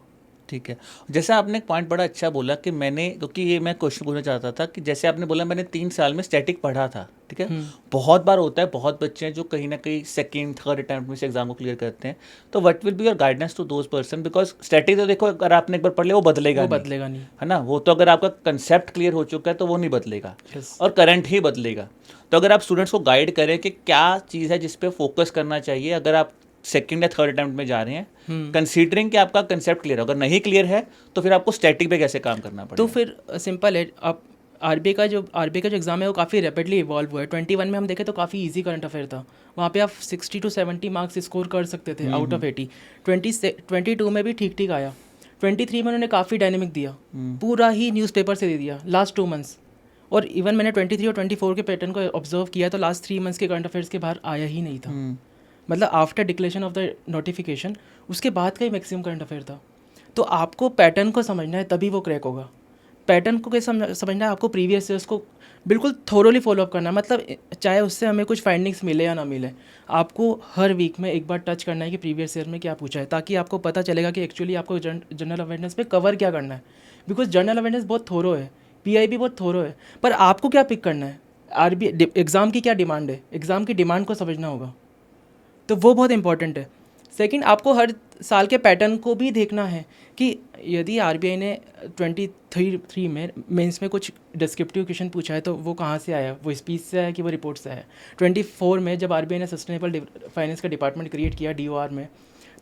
ठीक है, जैसे आपने एक पॉइंट बड़ा अच्छा बोला कि मैंने, क्योंकि ये मैं क्वेश्चन पूछना चाहता था कि जैसे आपने बोला मैंने 3 साल में स्टैटिक पढ़ा था, ठीक है। बहुत बार होता है, बहुत बच्चे हैं जो कहीं ना कहीं सेकंड थर्ड अटेम्प्ट में से एग्जाम को क्लियर करते हैं, तो what will be your guidance to those person, because static तो देखो अगर आपने एक बार पढ़ लिया वो बदलेगा नहीं, है ना, वो तो अगर आपका कंसेप्ट क्लियर हो चुका है तो वो नहीं बदलेगा, और करंट ही बदलेगा। तो अगर आप स्टूडेंट्स को गाइड करें कि क्या चीज़ है जिस पे फोकस करना चाहिए अगर आप सेकंड या थर्ड अटेम्प्ट में जा रहे हैं, कंसीडरिंग कि आपका कंसेप्ट क्लियर है, अगर नहीं क्लियर है तो फिर आपको स्टैटिक पे कैसे काम करना पड़ेगा? तो फिर सिंपल है, आप आरबीआई का जो एग्ज़ाम है वो काफ़ी रैपिडली इवॉल्व हुआ है। 21 में हम देखें तो काफ़ी इजी करंट अफेयर था, वहाँ पे आप 60 to 70 मार्क्स स्कोर कर सकते थे आउट ऑफ 80। 22 में भी ठीक ठीक आया, 23 में उन्होंने काफ़ी डायनेमिक दिया, पूरा ही न्यूज़पेपर से दे दिया लास्ट 2 मंथ्स, और इवन मैंने 23 और 24 के पैटर्न को ऑब्जर्व किया तो लास्ट 3 मंथ्स के करंट अफेयर्स के बाहर आया ही नहीं था, मतलब after declaration of the notification उसके बाद का ही मैक्सिमम करंट अफेयर था। तो आपको पैटर्न को समझना है तभी वो क्रैक होगा। पैटर्न को कैसे समझना है, आपको प्रीवियस ईयर्स को बिल्कुल थोरोली फॉलोअप करना है, मतलब चाहे उससे हमें कुछ फाइंडिंग्स मिले या ना मिले, आपको हर वीक में एक बार टच करना है कि प्रीवियस ईयर में क्या पूछा है, ताकि आपको पता चलेगा कि एक्चुअली आपको जनरल अवेयरनेस पे कवर क्या करना है। बिकॉज जनरल अवेयरनेस बहुत थोरो है, पीआई भी बहुत थोरो है, पर आपको क्या पिक करना है, आरबीआई एग्ज़ाम की क्या डिमांड है, एग्ज़ाम की डिमांड को समझना होगा, तो वो बहुत इंपॉर्टेंट है। सेकंड, आपको हर साल के पैटर्न को भी देखना है कि यदि आरबीआई ने 23 में मेंस में कुछ डिस्क्रिप्टिव क्वेश्चन पूछा है तो वो कहाँ से आया, वो स्पीच से आया कि वो रिपोर्ट से आया। 24 में जब आरबीआई ने सस्टेनेबल फाइनेंस का डिपार्टमेंट क्रिएट किया डीओआर में,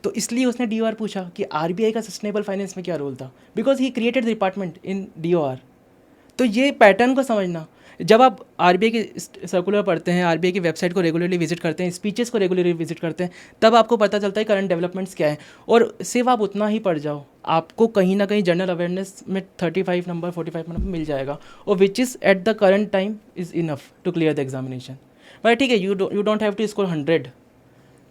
तो इसलिए उसने डीओआर पूछा कि आरबीआई का सस्टेनेबल फाइनेंस में क्या रोल था, because he created the department in DOR. तो ये पैटर्न को समझना, जब आप आरबीआई की सर्कुलर पढ़ते हैं, आरबीआई की वेबसाइट को रेगुलरली विजिट करते हैं, स्पीचेस को रेगुलरली विजिट करते हैं, तब आपको पता चलता है करंट डेवलपमेंट्स क्या है। और सिर्फ आप उतना ही पढ़ जाओ, आपको कहीं ना कहीं जनरल अवेयरनेस में 35 नंबर 45 नंबर मिल जाएगा, और which is at the current time is enough to clear the examination. But ठीक है, you don't have to score 100,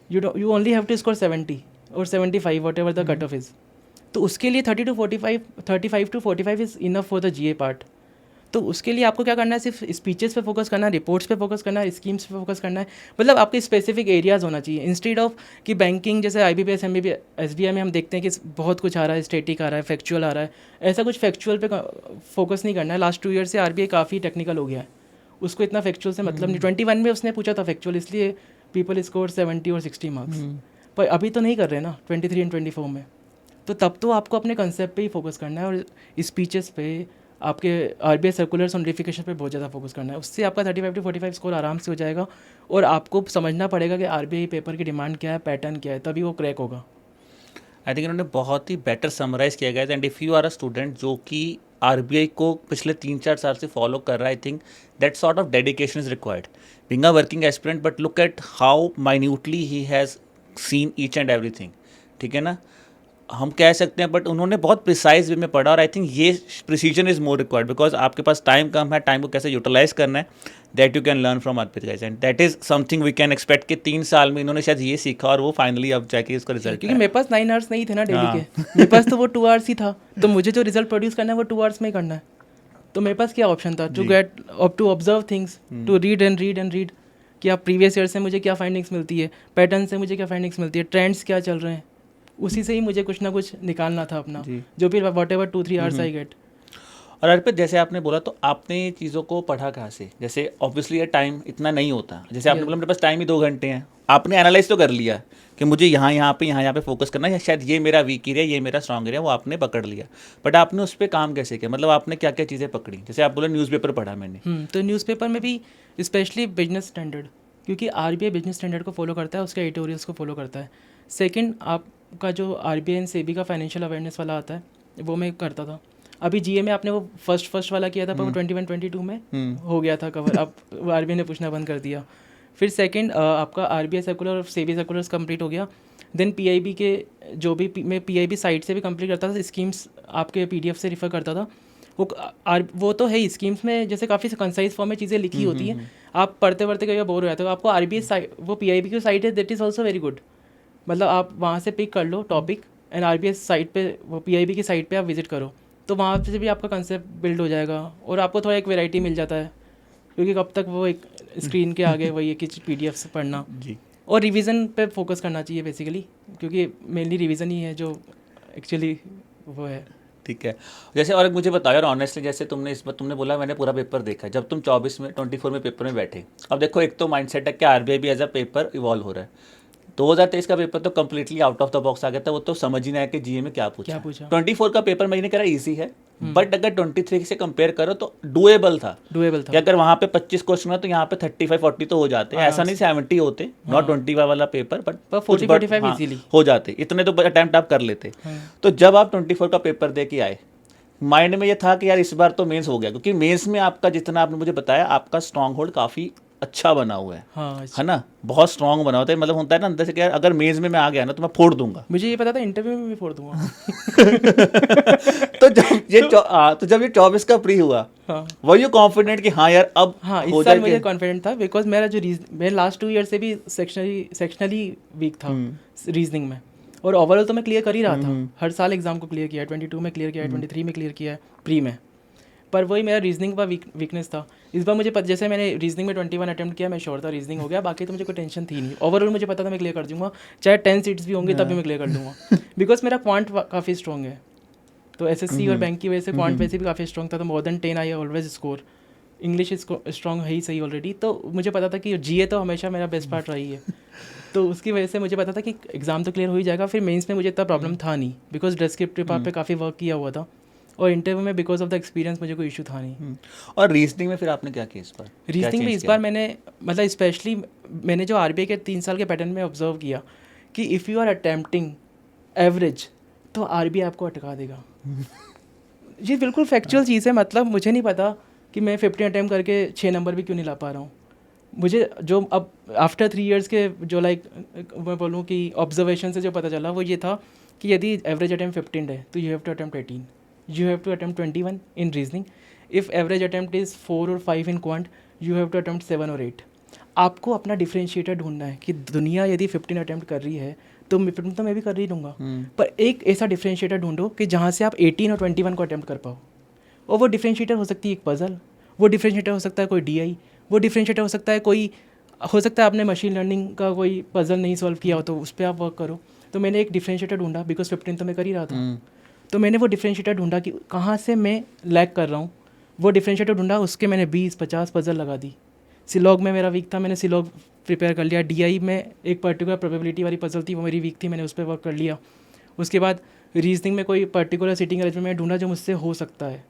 you only have to score 70 और 75 whatever the cut off is. तो उसके लिए 35 to 45 is enough for the GA part. तो उसके लिए आपको क्या करना है, सिर्फ स्पीचेस पे फोकस करना है, रिपोर्ट्स पे फोकस करना है, स्कीम्स पे फोकस करना है, मतलब आपके स्पेसिफिक एरियाज़ होना चाहिए, इंस्टेड ऑफ कि बैंकिंग जैसे IBPS MBBS SBI में हम देखते हैं कि बहुत कुछ आ रहा है, स्टैटिक आ रहा है, फैक्चुअल आ रहा है, ऐसा कुछ फैक्चुअल पे फोकस नहीं करना है। लास्ट 2 ईयर से RBI काफ़ी टेक्निकल हो गया है, उसको इतना फैक्चुअल से मतलब नहीं। 21 में उसने पूछा था फैक्चुअल, इसलिए पीपल स्कोर 70 और 60 मार्क्स, पर अभी तो नहीं कर रहे ना 23 एंड 24 में। तो तब तो आपको अपने कंसेप्ट पे ही फोकस करना है और स्पीचेस पे, आपके RBI सर्कुलर्स और नोटिफिकेशन पे बहुत ज़्यादा फोकस करना है। उससे आपका 35 to 45 स्कोर आराम से हो जाएगा और आपको समझना पड़ेगा कि RBI पेपर की डिमांड क्या है, पैटर्न क्या है, तभी वो क्रैक होगा। आई थिंक इन्होंने बहुत ही बेटर समराइज़ किया गया है। And if you are a student जो कि RBI को पिछले 3-4 साल से फॉलो कर रहा है, आई think that sort of dedication is required being a working aspirant, but look at how minutely he has seen each and everything, ठीक है ना, हम कह सकते हैं, बट उन्होंने बहुत प्रिसाइज वे में पढ़ा। और आई थिंक ये precision is more required because आपके पास टाइम कम है, टाइम को कैसे यूटिलाइज करना है, that you can learn from Arpit guys, and that is something we can expect कि 3 साल में इन्होंने शायद ये सीखा और वो फाइनली अब जाके इसका रिजल्ट। क्योंकि मेरे पास 9 आवर्स नहीं थे ना डेली हाँ। के, मेरे पास तो वो 2 आवर्स ही था, तो मुझे जो रिजल्ट प्रोड्यूस करना है वो 2 आवर्स में ही करना है। तो मेरे पास क्या ऑप्शन था, to get up to observe things, to read and read and read, कि आप प्रीवियस ईयर से मुझे क्या फाइंडिंग्स मिलती है, पैटर्न से मुझे क्या फाइंडिंग्स मिलती है, ट्रेंड्स क्या चल रहे हैं, उसी से ही मुझे कुछ ना कुछ निकालना था अपना, जो भी what ever 2-3 hours I get. और अर्पित जैसे आपने बोला, तो आपने ये चीज़ों को पढ़ा कहाँ से? जैसे ऑब्वियसली ये टाइम इतना नहीं होता, जैसे आपने बोला मेरे पास टाइम ही 2 घंटे हैं, आपने एनालाइज तो कर लिया कि मुझे यहाँ पे फोकस करना है, शायद ये मेरा वीक एरिया, ये मेरा स्ट्रॉन्ग एरिया, वो आपने पकड़ लिया, बट आपने उस पर काम कैसे किया? मतलब आपने क्या क्या चीज़ें पकड़ी? जैसे आप बोले न्यूज़पेपर पढ़ा मैंने, तो न्यूज़पेपर में भी स्पेशली बिजनेस स्टैंडर्ड, क्योंकि RBI बिजनेस स्टैंडर्ड को फॉलो करता है, उसके एडिटोरियल्स को फॉलो करता है। सेकंड, आपका जो RBI एंड SEBI का फाइनेंशियल अवेयरनेस वाला आता है, वो मैं करता था। अभी GA में आपने वो फर्स्ट वाला किया था, पर वो 21-22 में हो गया था कवर, अब RBI ने पूछना बंद कर दिया। फिर सेकंड, आपका RBI सर्कुलर और SEBI सर्कुलर्स कंप्लीट हो गया। देन PIB के जो भी मैं PIB साइट से भी कंप्लीट करता था, स्कीम्स आपके PDF से रिफ़र करता था। वो तो है ही, स्कीम्स में जैसे काफ़ी कंसाइज फॉर्म में चीज़ें लिखी होती हैं, आप पढ़ते पढ़ते कई बार बोर हो जाते हो। आपको RBI साइट, वो PIB की साइट है, that is also very good, मतलब आप वहाँ से पिक कर लो टॉपिक एंड RBI साइट पे, वो PIB की साइट पे आप विजिट करो, तो वहाँ से भी आपका कंसेप्ट बिल्ड हो जाएगा और आपको थोड़ा एक वैरायटी मिल जाता है, क्योंकि कब तक वो एक स्क्रीन के आगे वही एक PDF से पढ़ना। जी। और रिवीजन पे फोकस करना चाहिए बेसिकली, क्योंकि मेनली रिवीजन ही है जो एक्चुअली वो है। ठीक है। जैसे और एक मुझे बताओ यार ऑनेस्टली, जैसे तुमने इस बार तुमने बोला मैंने पूरा पेपर देखा है, जब तुम 24 में पेपर में बैठे, अब देखो एक तो माइंडसेट है कि RBI भी एज अ पेपर इवॉल्व हो रहा है। 2023 का पेपर तो completely out of the box आ गया था, वो तो समझ ही नहीं आया कि GA में क्या पूछा। 24 का पेपर मैंने कह रहा ईजी है, बट अगर 23 से कंपेयर करो तो डुएबल था कि अगर वहाँ पे 25 क्वेश्चन है तो यहाँ पे 35-40 तो हो जाते हैं, ऐसा नहीं 70 होते, नॉट 25 वाला पेपर, बट 40-45 इजीली हो जाते, इतने तो अटेम्प्ट आप कर लेते। तो जब आप 24 का पेपर दे के आए, माइंड में ये था कि यार इस बार तो मेंस हो गया, क्योंकि मेंस में आपका जितना आपने मुझे बताया, आपका स्ट्रॉन्ग होल्ड काफ़ी अच्छा बना हुआ है, है ना, बहुत स्ट्रॉन्ग बना होता है, मतलब होता है ना अंदर से कि यार अगर मेंस में मैं आ गया ना तो मैं फोड़ दूंगा। मुझे ये पता था इंटरव्यू में भी फोड़ दूंगा। तो जब ये 24 का प्री हुआ, वर यू कॉन्फिडेंट कि हाँ यार अब इस साल मुझे कॉन्फिडेंट था, बिकॉज मेरा जो मैं लास्ट 2 ईयर से भी सेक्शनली वीक था रीजनिंग में, और ओवरऑल तो मैं क्लियर कर ही रहा था, हर साल एग्जाम को क्लियर किया है, 22 में क्लियर किया है, 23 में क्लियर किया है प्री में, पर वही मेरा रीजनिंग का वीकनेस था। इस बार मुझे जैसे मैंने रीजनिंग में 21 अटेम्प्ट किया, मैं श्योर था रीजनिंग हो गया, बाकी तो मुझे कोई टेंशन थी नहीं। ओवरऑल मुझे पता था मैं क्लियर कर दूंगा, चाहे 10 सीट्स भी होंगे तब भी मैं क्लियर कर दूंगा, बिकॉज मेरा क्वांट काफ़ी स्ट्रॉग है, तो SSC और बैंक की वजह से क्वांट वैसे भी काफ़ी स्ट्रॉग था, तो more than 10 I always score. English strong है ही सही ऑलरेडी, तो मुझे पता था कि GA तो हमेशा मेरा बेस्ट पार्ट रही है, तो उसकी वजह से मुझे पता था कि एग्ज़ाम तो क्लियर हो ही जाएगा। फिर मेंस में मुझे इतना प्रॉब्लम था नहीं, बिकॉज डिस्क्रिप्टिव पार्ट पे काफ़ी वर्क किया हुआ था, और इंटरव्यू में बिकॉज ऑफ द एक्सपीरियंस मुझे कोई इशू था नहीं। और रीजनिंग में फिर आपने क्या किया इस बार? रीजनिंग में इस बार मैंने मतलब स्पेशली मैंने जो RBI के 3 साल के पैटर्न में ऑब्जर्व किया कि if you are attempting average तो RBI आपको अटका देगा। ये बिल्कुल फैक्चुअल चीज़ है, मतलब मुझे नहीं पता कि मैं 15 अटैम्प्ट करके 6 नंबर भी क्यों नहीं ला पा रहा हूँ। मुझे जो अब आफ्टर 3 इयर्स के जो मैं बोलूँ कि ऑब्जर्वेशन से जो पता चला वो ये था कि यदि एवरेज अटैम्प्ट 15 है तो you have to attempt 18, you have to attempt 21 in reasoning. If average attempt is 4 or 5 in quant, you have to attempt 7 or 8. आपको अपना डिफरेंशिएटर ढूंढना है कि दुनिया यदि 15 अटैम्प्ट कर रही है तो मैं भी कर रही दूंगा, पर एक ऐसा डिफरेंशिएटर ढूंढो कि जहाँ से आप 18 और 21 को अटैम्प्ट कर पाओ, और वो डिफरेंशिएटर हो सकती है एक पज़ल, वो डिफरेंशिएटर हो सकता है कोई DI, वो डिफरेंशिएटर हो सकता है कोई, हो सकता है आपने मशीन लर्निंग का कोई पज़ल नहीं सॉल्व किया हो तो उस पर आप वर्क करो। तो मैंने एक डिफरेंशिएटर ढूंढा, बिकॉज 15 तो मैं कर ही रहा था, तो मैंने वो डिफरेंशिएटर ढूंढा कि कहाँ से मैं लैग कर रहा हूँ। वो डिफरेंशिएटर ढूंढा, उसके मैंने 20-50 पज़ल लगा दी। सिलॉग में मेरा वीक था, मैंने सिलॉग प्रिपेयर कर लिया। DI में एक पर्टिकुलर प्रोबेबिलिटी वाली पज़ल थी, वो मेरी वीक थी, मैंने उस पर वर्क कर लिया। उसके बाद रीजनिंग में कोई पर्टिकुलर सीटिंग अरेंजमेंट में ढूंढा जो मुझसे हो सकता है।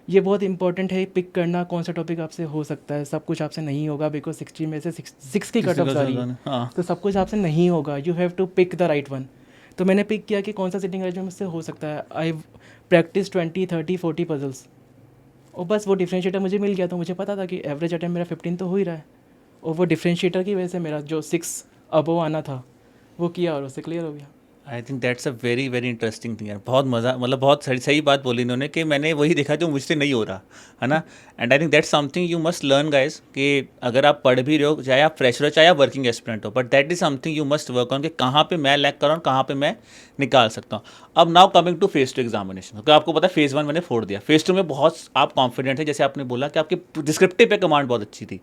ये बहुत इंपॉर्टेंट है पिक करना, कौन सा टॉपिक आपसे हो सकता है। सब कुछ आपसे नहीं होगा, बिकॉज 60 में से 6 की कट ऑफ सारी है, हाँ तो सब कुछ आपसे नहीं होगा। You have to pick the right one. तो मैंने पिक किया कि कौन सा सीटिंग अरेंजमेंट मुझसे हो सकता है। आई प्रैक्टिस 20, 30, 40 पजल्स, और बस वो डिफरेंशिएटर मुझे मिल गया। तो मुझे पता था कि एवरेज अटेम्प्ट मेरा 15 तो हो ही रहा है, और वो डिफरेंशिएटर की वजह से मेरा जो 6 अबव आना था वो किया और उससे क्लियर हो गया। I think that's a very very interesting thing यार। बहुत मज़ा, मतलब बहुत सही सही बात बोली इन्होंने कि मैंने वही देखा जो मुझसे नहीं हो रहा है ना। And I think that's something you must learn guys, कि अगर आप पढ़ भी रहे हो, चाहे आप फ्रेशर हो चाहे आप वर्किंग एस्पिरेंट हो, but that is something you must work on कि कहाँ पे मैं लैग कर रहा हूँ, कहाँ पे मैं निकाल सकता हूँ। अब now coming two phase 2 examination, क्योंकि आपको पता है फेज़ 1 मैंने फोड़ दिया, फेज़ 2 में बहुत आप कॉन्फिडेंट है, जैसे आपने बोला कि आपकी डिस्क्रिप्टिव पे कमांड बहुत अच्छी थी।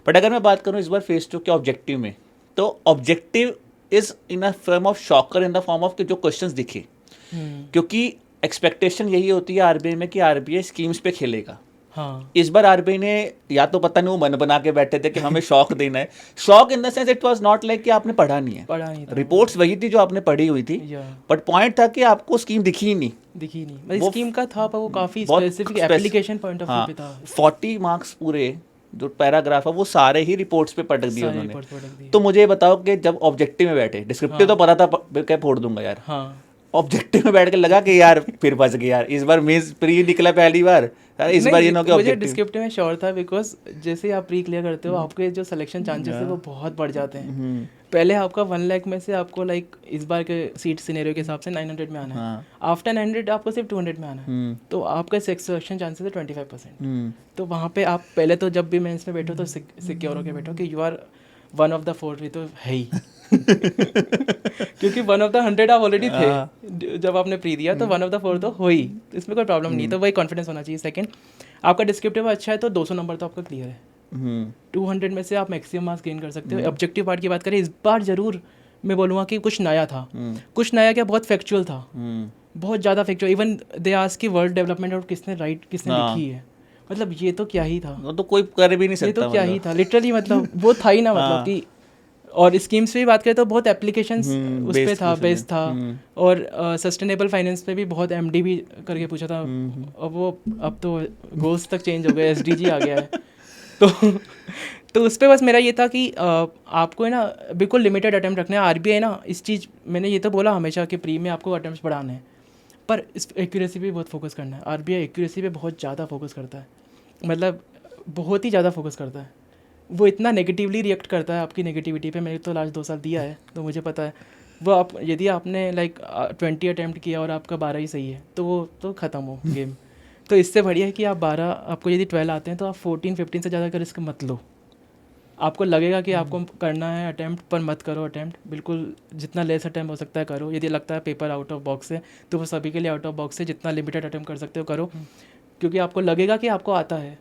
बट अगर मैं बात करूँ इस बार फेज़ 2 के ऑब्जेक्टिव में, तो objective is in a form of shocker, in the form of कि जो क्वेश्चंस दिखे, क्योंकि एक्सपेक्टेशन यही होती है आरबीआई में कि आरबीआई स्कीम्स पे खेलेगा। हाँ, इस बार आरबीआई ने या तो पता नहीं वो मन बना के बैठे थे कि हमें शॉक देना है, shock in the sense it was not like कि आपने पढ़ा नहीं है, पढ़ा नहीं था, रिपोर्ट्स वही थी जो आपने पढ़ी हुई थी, या बट पॉइंट था कि आपको स्कीम दिखी ही नहीं। दिखी नहीं। मतलब वो स्कीम का था, पर वो काफ़ी बहुत specific spec- application point of view हाँ, पे था। 40 मार्क्स पूरे जो पैराग्राफ है वो सारे ही रिपोर्ट्स पे पटक दिए सारे उन्होंने। रिपोर्ट्स पढ़ दिए। तो मुझे ये बताओ कि जब ऑब्जेक्टिव में बैठे, डिस्क्रिप्टिव तो पता था क्या फोड़ दूंगा यार, हाँ, ऑब्जेक्टिव में बैठ के लगा कि यार फिर फंस गया यार, इस बार मेंस प्री निकला पहली बार यार, इस बार ये ना कि मुझे ऑब्जेक्टिव। डिस्क्रिप्टिव में श्योर था, बिकॉज जैसे ही आप प्री क्लियर करते हो आपके जो सिलेक्शन चांसेस है वो बहुत बढ़ जाते हैं। पहले आपका 1 लाख में से आपको लाइक इस बार के सीट सिनेरियो के हिसाब से 900 में आना है, हाँ। आफ्टर 900 आपको सिर्फ 200 में आना है, तो आपका सिलेक्शन चांसेस है 25%। तो वहाँ पे आप पहले तो जब भी मेंस में बैठो तो सिक्योर होकर बैठो कि यू आर 1 ऑफ द 4, तो है ही क्योंकि 1 ऑफ द 100 आप ऑलरेडी थे जब आपने प्री दिया, तो 1 ऑफ द 4 तो हो ही, इसमें कोई प्रॉब्लम नहीं। तो वही कॉन्फिडेंस होना चाहिए। सेकंड, आपका डिस्क्रिप्टिव अच्छा है तो 200 नंबर तो आपका क्लियर है। 200 में से आप मैक्सिमम मार्क्स गेन कर सकते हो। ऑब्जेक्टिव पार्ट की बात करें, इस बार जरूर मैं बोलूँगा कि कुछ नया था। कुछ नया क्या, बहुत फैक्चुअल था, बहुत ज़्यादा फैक्चुअल। इवन दे आस्क कि वर्ल्ड डेवलपमेंट और किसने लिखी है। मतलब ये तो क्या ही था, वो तो कोई कर भी नहीं सकता, ये तो क्या मतलब। ही था लिटरली। मतलब वो था ही ना, मतलब कि और स्कीम्स पे भी बात करें तो बहुत एप्लीकेशंस उस पे था, बेस्ड था। और सस्टेनेबल फाइनेंस पे भी बहुत MD भी करके पूछा था, और वो अब तो गोल्स तक चेंज हो गए, SDG आ गया है। तो उस पर बस मेरा ये था कि आपको है ना बिल्कुल लिमिटेड अटैम्प्ट रखना है। आरबीआई ना इस चीज़, मैंने ये तो बोला हमेशा कि प्री में आपको अटैम्प्ट्स बढ़ाने हैं, पर इस एक्यूरेसी पे बहुत फोकस करना है। आरबीआई एक्यूरेसी पे बहुत ज़्यादा फोकस करता है, मतलब बहुत ही ज़्यादा फोकस करता है। वो इतना नेगेटिवली रिएक्ट करता है आपकी नेगेटिविटी पे। मैंने तो लास्ट 2 साल दिया है तो मुझे पता है। वो आप यदि आपने लाइक 20 अटैम्प्ट किया और आपका 12 ही सही है तो वो तो ख़त्म हो गेम। तो इससे बढ़िया है कि आप 12, आपको यदि 12 आते हैं तो आप 14-15 से ज़्यादा का रिस्क मत लो। आपको लगेगा कि आपको करना है अटैम्प्ट, पर मत करो अटैम्प्ट, बिल्कुल जितना लेस अटैम्प्ट हो सकता है करो। यदि लगता है पेपर आउट ऑफ बॉक्स है तो वो सभी के लिए आउट ऑफ बॉक्स है, जितना लिमिटेड अटैम्प्ट कर सकते हो करो, क्योंकि आपको लगेगा कि आपको आता है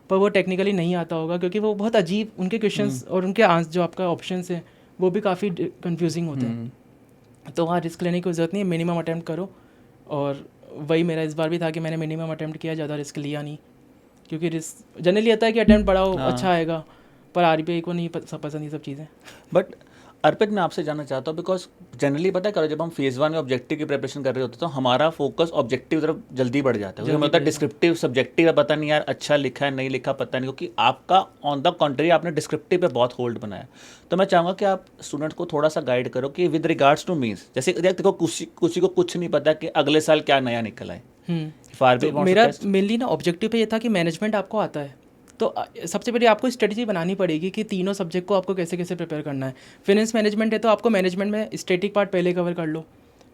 पर वो टेक्निकली नहीं आता होगा, क्योंकि वो बहुत अजीब उनके क्वेश्चंस और उनके आंसर जो आपका ऑप्शंस है वो भी काफ़ी कंफ्यूजिंग होते हैं। तो वहाँ रिस्क लेने की ज़रूरत नहीं है, मिनिमम अटैम्प्ट करो। और वही मेरा इस बार भी था कि मैंने मिनिमम अटैम्प्ट किया, ज़्यादा रिस्क लिया नहीं, क्योंकि रिस्क जनरली आता है कि अटैम्प्ट बढ़ाओ अच्छा आएगा, पर आरबीआई को नहीं पसंद ये सब चीज़ें। बट अर्पित, मैं आपसे जानना चाहता हूँ, बिकॉज जनरली पता है करो जब हम फेज़ 1 में ऑब्जेक्टिव की प्रिपरेशन कर रहे होते हैं तो हमारा फोकस ऑब्जेक्टिव तरफ जल्दी बढ़ जाता है, मतलब डिस्क्रिप्टिव सब्जेक्टिव है, पता नहीं यार अच्छा लिखा है नहीं लिखा पता नहीं, क्योंकि आपका ऑन द कॉन्ट्री आपने डिस्क्रिप्टिव पे बहुत होल्ड बनाया। तो मैं चाहूँगा कि आप स्टूडेंट को थोड़ा सा गाइड करो कि विद रिगार्ड्स टू मीन्स, जैसे देखो किसी को कुछ नहीं पता कि अगले साल क्या नया निकल आए। तो मेरा मेनली ना ऑब्जेक्टिव पे ये था कि मैनेजमेंट आपको आता है तो सबसे पहले आपको स्ट्रेटजी बनानी पड़ेगी कि तीनों सब्जेक्ट को आपको कैसे कैसे प्रिपेयर करना है। फाइनेंस मैनेजमेंट है तो आपको मैनेजमेंट में स्टैटिक पार्ट पहले कवर कर लो,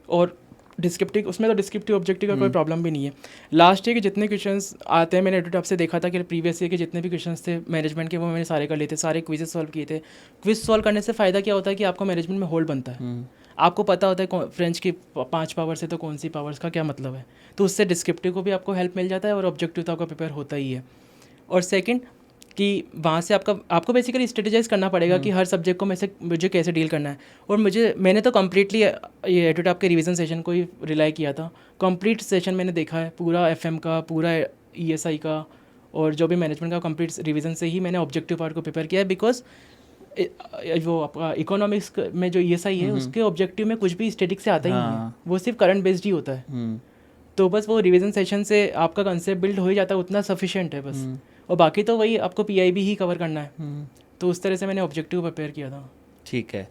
और डिस्क्रिप्टिव उसमें तो डिस्क्रिप्टिव ऑब्जेक्टिव का कोई प्रॉब्लम भी नहीं है। लास्ट ईयर के जितने क्वेश्चंस आते हैं, मैंने एडिट से देखा था कि प्रीवियस ईयर के जितने भी क्वेश्चंस थे मैनेजमेंट के वो मैंने सारे कर लिए थे, सारे क्विजेस सॉल्व किए थे। क्विज सॉल्व करने से फ़ायदा क्या होता है कि आपका मैनेजमेंट में होल्ड बनता है, आपको पता होता है फ्रेंच की 5 पावर्स है तो कौन सी पावर्स का क्या मतलब है, तो उससे डिस्क्रिप्टिव को भी आपको हेल्प मिल जाता है और ऑब्जेक्टिव तो आपका प्रिपेयर होता ही है। और सेकंड कि वहाँ से आपको बेसिकली स्ट्रेटेजाइज करना पड़ेगा कि हर सब्जेक्ट को मुझे कैसे डील करना है। और मैंने तो कम्प्लीटली ये एडुटैप के रिवीजन सेशन को ही रिलाई किया था। कंप्लीट सेशन मैंने देखा है, पूरा FM का, पूरा ESI का और जो भी मैनेजमेंट का कंप्लीट रिवीजन से ही मैंने ऑब्जेक्टिव पार्ट को प्रिपेयर किया है। बिकॉज वो आपका इकोनॉमिक्स में जो ESI है उसके ऑब्जेक्टिव में कुछ भी स्टैटिक से आता ही नहीं है, वो सिर्फ करंट बेस्ड ही होता है। तो बस वो रिवीजन सेशन से आपका कंसेप्ट बिल्ड हो ही जाता है, उतना सफिशिएंट है बस। और बाकी तो वही आपको PIB ही कवर करना है। तो उस तरह से मैंने ऑब्जेक्टिव प्रिपेयर किया था। ठीक है।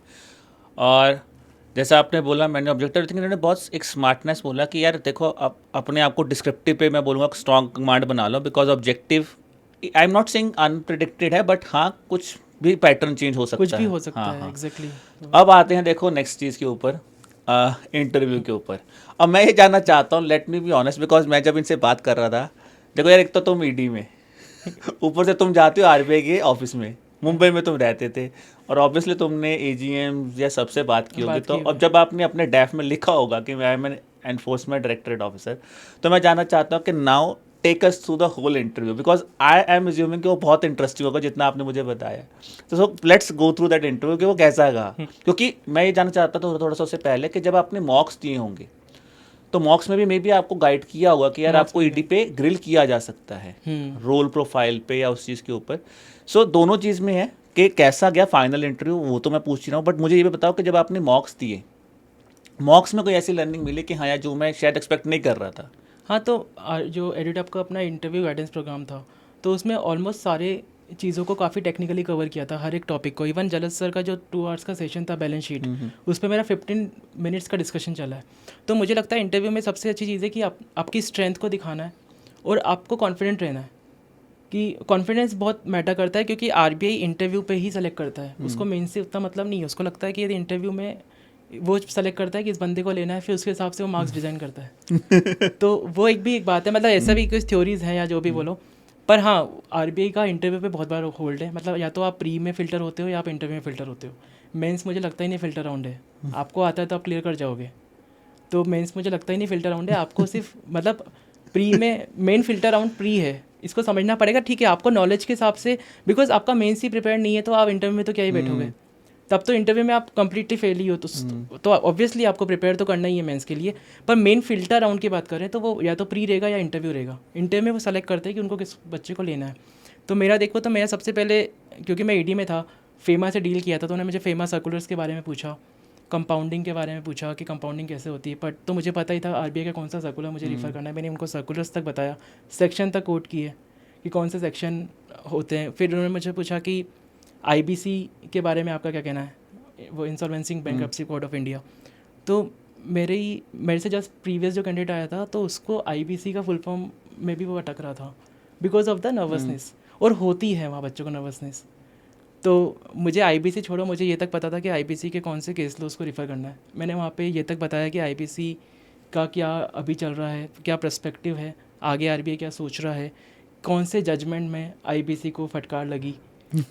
और जैसा आपने बोला, मैंने ऑब्जेक्टिव थिंकिंग ने बहुत एक स्मार्टनेस बोला कि यार देखो, आप अपने आप को डिस्क्रिप्टिव पे मैं बोलूँगा स्ट्रॉन्ग कमांड बना लो, because objective I am not saying unpredicted है, बट हाँ कुछ भी पैटर्न चेंज हो सकता है, कुछ भी हो सकता हाँ, है, हाँ। एग्जैक्टली। अब आते हैं देखो नेक्स्ट चीज़ के ऊपर, इंटरव्यू के ऊपर। अब मैं ये जानना चाहता हूँ, let me be honest, because मैं जब इनसे बात कर रहा था, देखो यार एक तो तुम ED में ऊपर से तुम जाते हो RBI के ऑफिस में, मुंबई में तुम रहते थे, और ऑब्वियसली तुमने AGM या सबसे बात की होगी। तो अब जब आपने अपने डैफ में लिखा होगा कि I am an enforcement directorate officer, तो मैं जानना चाहता हूँ कि now take us through the whole interview, because I am assuming कि वो बहुत इंटरेस्टिंग होगा जितना आपने मुझे बताया। तो so let's go through that interview कि वो कैसा रहा। क्योंकि मैं ये जानना चाहता था थोड़ा सा उससे पहले कि जब आपने मॉक्स दिए होंगे तो मॉक्स में भी मे बी आपको गाइड किया होगा कि यार आपको ED पे ग्रिल किया जा सकता है, रोल प्रोफाइल पे या उस चीज़ के ऊपर। सो दोनों चीज़ में है कि कैसा गया फाइनल इंटरव्यू, वो तो मैं पूछ ही रहा हूँ, बट मुझे ये भी बताओ कि जब आपने मॉक्स दिए, मॉक्स में कोई ऐसी लर्निंग मिली कि हाँ यार जो मैं शायद एक्सपेक्ट नहीं कर रहा था? हाँ, तो जो एडुटैप का अपना इंटरव्यू गाइडेंस प्रोग्राम था, तो उसमें ऑलमोस्ट सारे चीज़ों को काफ़ी टेक्निकली कवर किया था, हर एक टॉपिक को। इवन जलज सर का जो 2 आवर्स का सेशन था बैलेंस शीट, उस पर मेरा 15 मिनट्स का डिस्कशन चला है। तो मुझे लगता है इंटरव्यू में सबसे अच्छी चीज़ है कि आपकी स्ट्रेंथ को दिखाना है और आपको कॉन्फिडेंट रहना है, कि कॉन्फिडेंस बहुत मैटर करता है। क्योंकि RBI इंटरव्यू पे ही सेलेक्ट करता है, उसको मेन से उतना मतलब नहीं है। उसको लगता है कि यदि इंटरव्यू में वो सेलेक्ट करता है कि इस बंदे को लेना है, फिर उसके हिसाब से वो मार्क्स डिज़ाइन करता है। तो वो एक बात है, मतलब ऐसा भी कुछ थ्योरीज हैं या जो भी बोलो, पर हाँ RBI का इंटरव्यू पे बहुत बार होल्ड है। मतलब या तो आप प्री में फ़िल्टर होते हो या आप इंटरव्यू में फ़िल्टर होते हो। मेंस मुझे लगता ही नहीं फ़िल्टर राउंड है, आपको आता है तो आप क्लियर कर जाओगे। तो मेंस मुझे लगता ही नहीं फ़िल्टर राउंड है, आपको सिर्फ मतलब प्री में मेन फ़िल्टर राउंड प्री है, इसको समझना पड़ेगा। ठीक है, आपको नॉलेज के हिसाब से, बिकॉज आपका मेंस ही प्रिपेयर नहीं है तो आप इंटरव्यू में तो क्या ही बैठोगे, तब तो इंटरव्यू में आप कंप्लीटली फेल ही हो। तो ऑब्वियसली आपको प्रिपेयर तो करना ही है मेंस के लिए। पर मेन फिल्टर राउंड की बात करें तो वो या तो प्री रहेगा या इंटरव्यू रहेगा। इंटरव्यू में वो सेलेक्ट करते हैं कि उनको किस बच्चे को लेना है। तो मेरा देखो, तो मेरा सबसे पहले, क्योंकि मैं ED में था, फेमा से डील किया था, तो उन्होंने मुझे फेमा सर्कुलर्स के बारे में पूछा, कंपाउंडिंग के बारे में पूछा कि कंपाउंडिंग कैसे होती है। बट तो मुझे पता ही था RBI का कौन सा सर्कुलर मुझे रिफ़र करना है। मैंने उनको सर्कुलर्स तक बताया, सेक्शन तक कोट किए कि कौन से सेक्शन होते हैं। फिर उन्होंने मुझे पूछा कि IBC के बारे में आपका क्या कहना है, वो insolvency bankruptcy code of India. तो मेरे से जस्ट प्रीवियस जो कैंडिडेट आया था, तो उसको IBC का फुल फॉर्म में भी वो अटक रहा था बिकॉज ऑफ द नर्वसनेस। और होती है वहाँ बच्चों को नर्वसनेस। तो मुझे IBC छोड़ो, मुझे ये तक पता था कि IBC के कौन से केस लो उसको रिफ़र करना है। मैंने वहाँ पे ये तक बताया कि IBC का क्या अभी चल रहा है, क्या पर्सपेक्टिव है, आगे RBI क्या सोच रहा है, कौन से जजमेंट में IBC को फटकार लगी,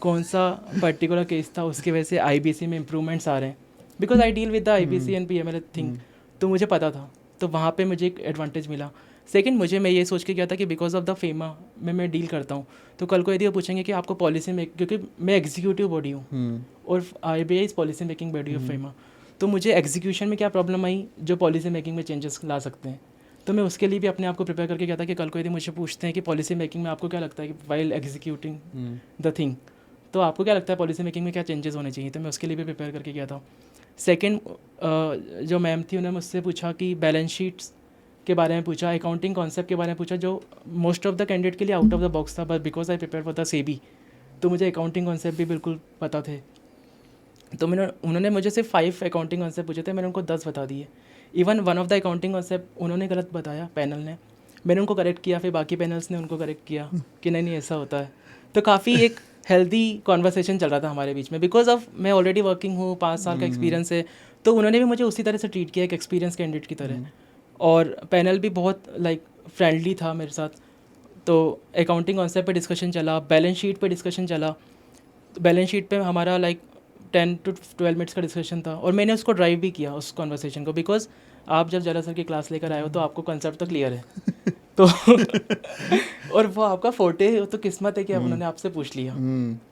कौन सा पर्टिकुलर केस था उसकी वजह से IBC में इम्प्रूवमेंट्स आ रहे हैं। Because I deal with the IBC and PML thing, तो मुझे पता था। तो वहाँ पे मुझे एक एडवांटेज मिला। सेकंड, मैं ये सोच के गया था कि बिकॉज ऑफ द फेमा में मैं डील करता हूँ, तो कल को यदि वो पूछेंगे कि आपको पॉलिसी में, क्योंकि मैं एग्जीक्यूटिव बॉडी हूँ और RBI is policy making body of FEMA, तो मुझे एग्जीक्यूशन में क्या प्रॉब्लम आई जो पॉलिसी मेकिंग में चेंजेस ला सकते हैं। तो मैं उसके लिए भी अपने आप को प्रिपेयर करके गया था कि कल को यदि मुझे पूछते हैं कि पॉलिसी मेकिंग में आपको क्या लगता है कि वाइल एग्जीक्यूटिंग द थिंग, तो आपको क्या लगता है पॉलिसी मेकिंग में क्या चेंजेस होने चाहिए, तो मैं उसके लिए भी प्रिपेयर करके गया था। सेकंड, जो मैम थी उन्होंने मुझसे पूछा कि बैलेंस शीट्स के बारे में पूछा, अकाउंटिंग कॉन्सेप्ट के बारे में पूछा, जो मोस्ट ऑफ द कैंडिडेट के लिए आउट ऑफ द बॉक्स था, but because I prepare for the SEBI, तो मुझे अकाउंटिंग कॉन्सेप्ट भी बिल्कुल पता थे। तो उन्होंने मुझे सिर्फ 5 अकाउंटिंग कॉन्सेप्ट पूछे थे, मैंने उनको 10 बता दिए। Even one of the accounting concept उन्होंने गलत बताया पैनल ने, मैंने उनको करेक्ट किया, फिर बाकी पैनल्स ने उनको करेक्ट किया कि नहीं ऐसा होता है। तो काफ़ी एक हेल्दी कॉन्वर्सेशन चल रहा था हमारे बीच में, बिकॉज ऑफ मैं ऑलरेडी वर्किंग हूँ, 5 साल का एक्सपीरियंस है, तो उन्होंने भी मुझे उसी तरह से ट्रीट किया एक एक्सपीरियंस कैंडिडेट की तरह। और पैनल भी बहुत फ्रेंडली था मेरे साथ। तो अकाउंटिंग कॉन्सेप्ट पे डिस्कशन चला, बैलेंस शीट पे डिस्कशन चला। बैलेंस शीट पे हमारा 10 to 12 मिनट्स का डिस्कशन था और मैंने उसको ड्राइव भी किया उस कॉन्वर्सेशन को, बिकॉज आप जब जला सर की क्लास लेकर आए हो तो आपको कंसेप्ट तो क्लियर है तो और वो आपका फोर्टे है, तो किस्मत है कि अब उन्होंने आपसे पूछ लिया।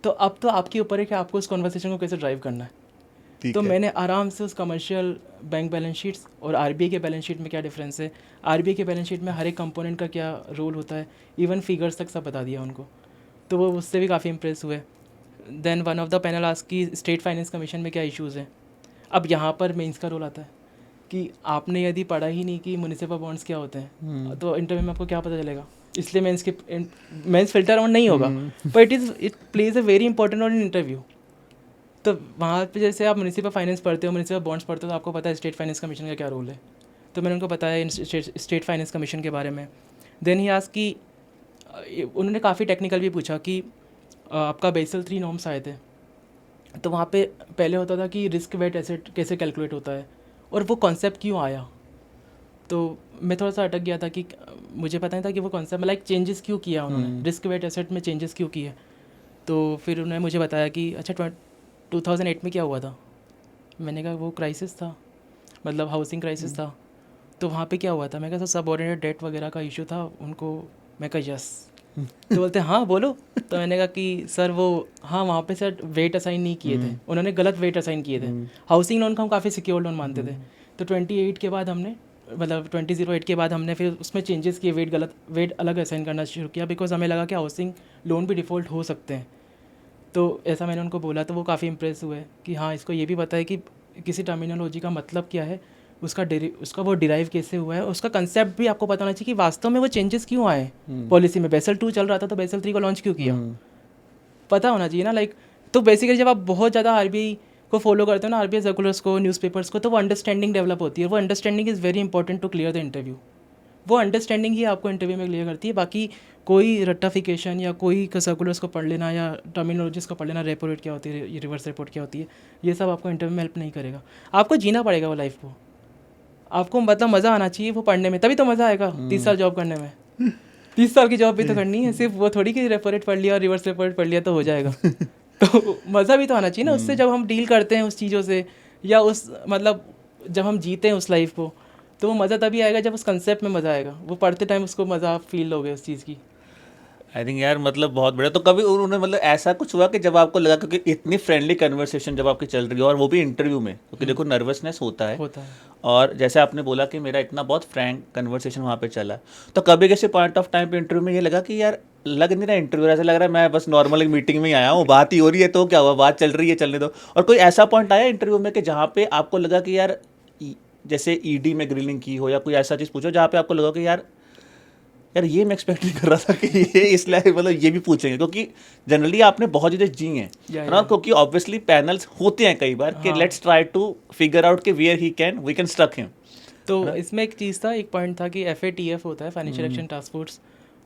तो अब तो आपके ऊपर है कि आपको उस कॉन्वर्सेशन को कैसे ड्राइव करना है। तो मैंने आराम से उस कमर्शियल बैंक बैलेंस शीट्स और आरबीआई के बैलेंस शीट में क्या डिफरेंस है, आरबीआई के बैलेंस शीट में हर एक कंपोनेंट का क्या रोल होता है, इवन फिगर्स तक सब बता दिया उनको। तो वो उससे भी काफ़ी इंप्रेस हुए। Then one of the panel ask कि स्टेट फाइनेंस कमीशन में क्या इश्यूज़ हैं। अब यहाँ पर मेंस का रोल आता है कि आपने यदि पढ़ा ही नहीं कि म्युनिसिपल बॉन्ड्स क्या होते हैं तो इंटरव्यू में आपको क्या पता चलेगा। इसलिए मेंस फिल्टर ऑन नहीं होगा, but it plays a very important role in interview. तो वहाँ पे जैसे आप म्युनिसिपल फाइनेंस पढ़ते हो, म्युनिसिपल बॉन्ड्स पढ़ते हो, तो आपको पता है स्टेट फाइनेंस कमीशन का क्या रोल है। तो मैंने उनको बताया स्टेट फाइनेंस कमीशन के बारे में। देन ही आस्क कि उन्होंने काफ़ी टेक्निकल भी पूछा कि आपका बेसल 3 नॉर्म्स आए थे, तो वहाँ पे पहले होता था कि रिस्क वेट एसेट कैसे कैलकुलेट होता है और वो कॉन्सेप्ट क्यों आया। तो मैं थोड़ा सा अटक गया था कि मुझे पता नहीं था कि वो कॉन्सेप्ट लाइक चेंजेस क्यों किया उन्होंने, रिस्क वेट एसेट में चेंजेस क्यों किए। तो फिर उन्होंने मुझे बताया कि अच्छा 2008 में क्या हुआ था। मैंने कहा वो क्राइसिस था, मतलब हाउसिंग क्राइसिस था। तो वहाँ पे क्या हुआ था, मैं कहा सबऑर्डिनेट डेट वगैरह का इशू था उनको। मैं कहा यस। तो बोलते हाँ बोलो। तो मैंने कहा कि सर वो हाँ वहाँ पे सर वेट असाइन नहीं किए थे, उन्होंने गलत वेट असाइन किए थे। हाउसिंग लोन को हम काफ़ी सिक्योर लोन मानते थे। तो 28 के बाद हमने मतलब 2008 के बाद हमने फिर उसमें चेंजेस किए, वेट अलग असाइन करना शुरू किया, बिकॉज हमें लगा कि हाउसिंग लोन भी डिफ़ॉल्ट हो सकते हैं। तो ऐसा मैंने उनको बोला तो वो काफ़ी इंप्रेस हुए कि हाँ इसको ये भी पता है कि किसी टर्मिनोलॉजी का मतलब क्या है, उसका वो डिराइव कैसे हुआ है, उसका कंसेप्ट भी आपको पता होना चाहिए कि वास्तव में वो चेंजेस क्यों आए पॉलिसी में। बेसल 2 चल रहा था तो बेसल 3 को लॉन्च क्यों किया, पता होना चाहिए ना। लाइक तो बेसिकली जब आप बहुत ज़्यादा आरबीआई को फॉलो करते हो ना, आरबीआई सर्कुलर्स को, न्यूज़पेपर्स को, तो वो अंडरस्टैंडिंग डेवलप होती है। वो understanding is very important to clear the interview. वो अंडरस्टैंडिंग ही आपको इंटरव्यू में क्लियर करती है। बाकी कोई रट्टाफिकेशन या कोई सर्कुलर्स को पढ़ लेना या टर्मिनोलॉजीज को पढ़ लेना, रेपो रेट क्या होती है, रिवर्स रेपोर्ट क्या होती है, ये सब आपको इंटरव्यू में हेल्प नहीं करेगा। आपको जीना पड़ेगा वो लाइफ को, आपको मतलब मज़ा आना चाहिए वो पढ़ने में, तभी तो मज़ा आएगा 30 साल जॉब करने में। 30 साल की जॉब भी तो करनी है, सिर्फ वो थोड़ी कि रेपो रेट पढ़ लिया और रिवर्स रेपोर्ट पढ़ लिया तो हो जाएगा। तो मज़ा भी तो आना चाहिए ना उससे, जब हम डील करते हैं उस चीज़ों से, या उस मतलब जब हम जीते हैं उस लाइफ को, तो वो मज़ा तभी आएगा जब उस कंसेप्ट में मज़ा आएगा। वो पढ़ते टाइम उसको मज़ा आप फील लोगे उस चीज़ की। आई थिंक यार मतलब बहुत बढ़िया। तो कभी उन्होंने मतलब ऐसा कुछ हुआ कि जब आपको लगा, क्योंकि इतनी फ्रेंडली कन्वर्सेशन जब आपकी चल रही है और वो भी इंटरव्यू में, क्योंकि देखो नर्वसनेस होता है, और जैसे आपने बोला कि मेरा इतना बहुत फ्रैंक कन्वर्सेशन वहाँ पे चला, तो कभी किसी पॉइंट ऑफ टाइम पे इंटरव्यू में ये लगा कि यार लग नहीं रहा इंटरव्यू, ऐसा लग रहा है मैं बस नॉर्मल एक मीटिंग में ही आया हूँ, बात ही हो रही है तो क्या हुआ, बात चल रही है चलने दो। और कोई ऐसा पॉइंट आया इंटरव्यू में कि जहाँ पे आपको लगा कि यार जैसे ईडी में ग्रिलिंग की हो या कोई ऐसा चीज़ पूछो जहाँ पे आपको लगा कि यार ये मैं एक्सपेक्ट नहीं कर रहा था कि ये इसलिए मतलब ये भी पूछेंगे, क्योंकि जनरली आपने बहुत चीज़ें जी हैं ना, क्योंकि ऑब्वियसली पैनल्स होते हैं कई बार कि let's try to figure out कि where he can we can struck him. तो इसमें एक चीज़ था, एक पॉइंट था कि FATF होता है, फाइनेंशियल एक्शन टास्क फोर्स,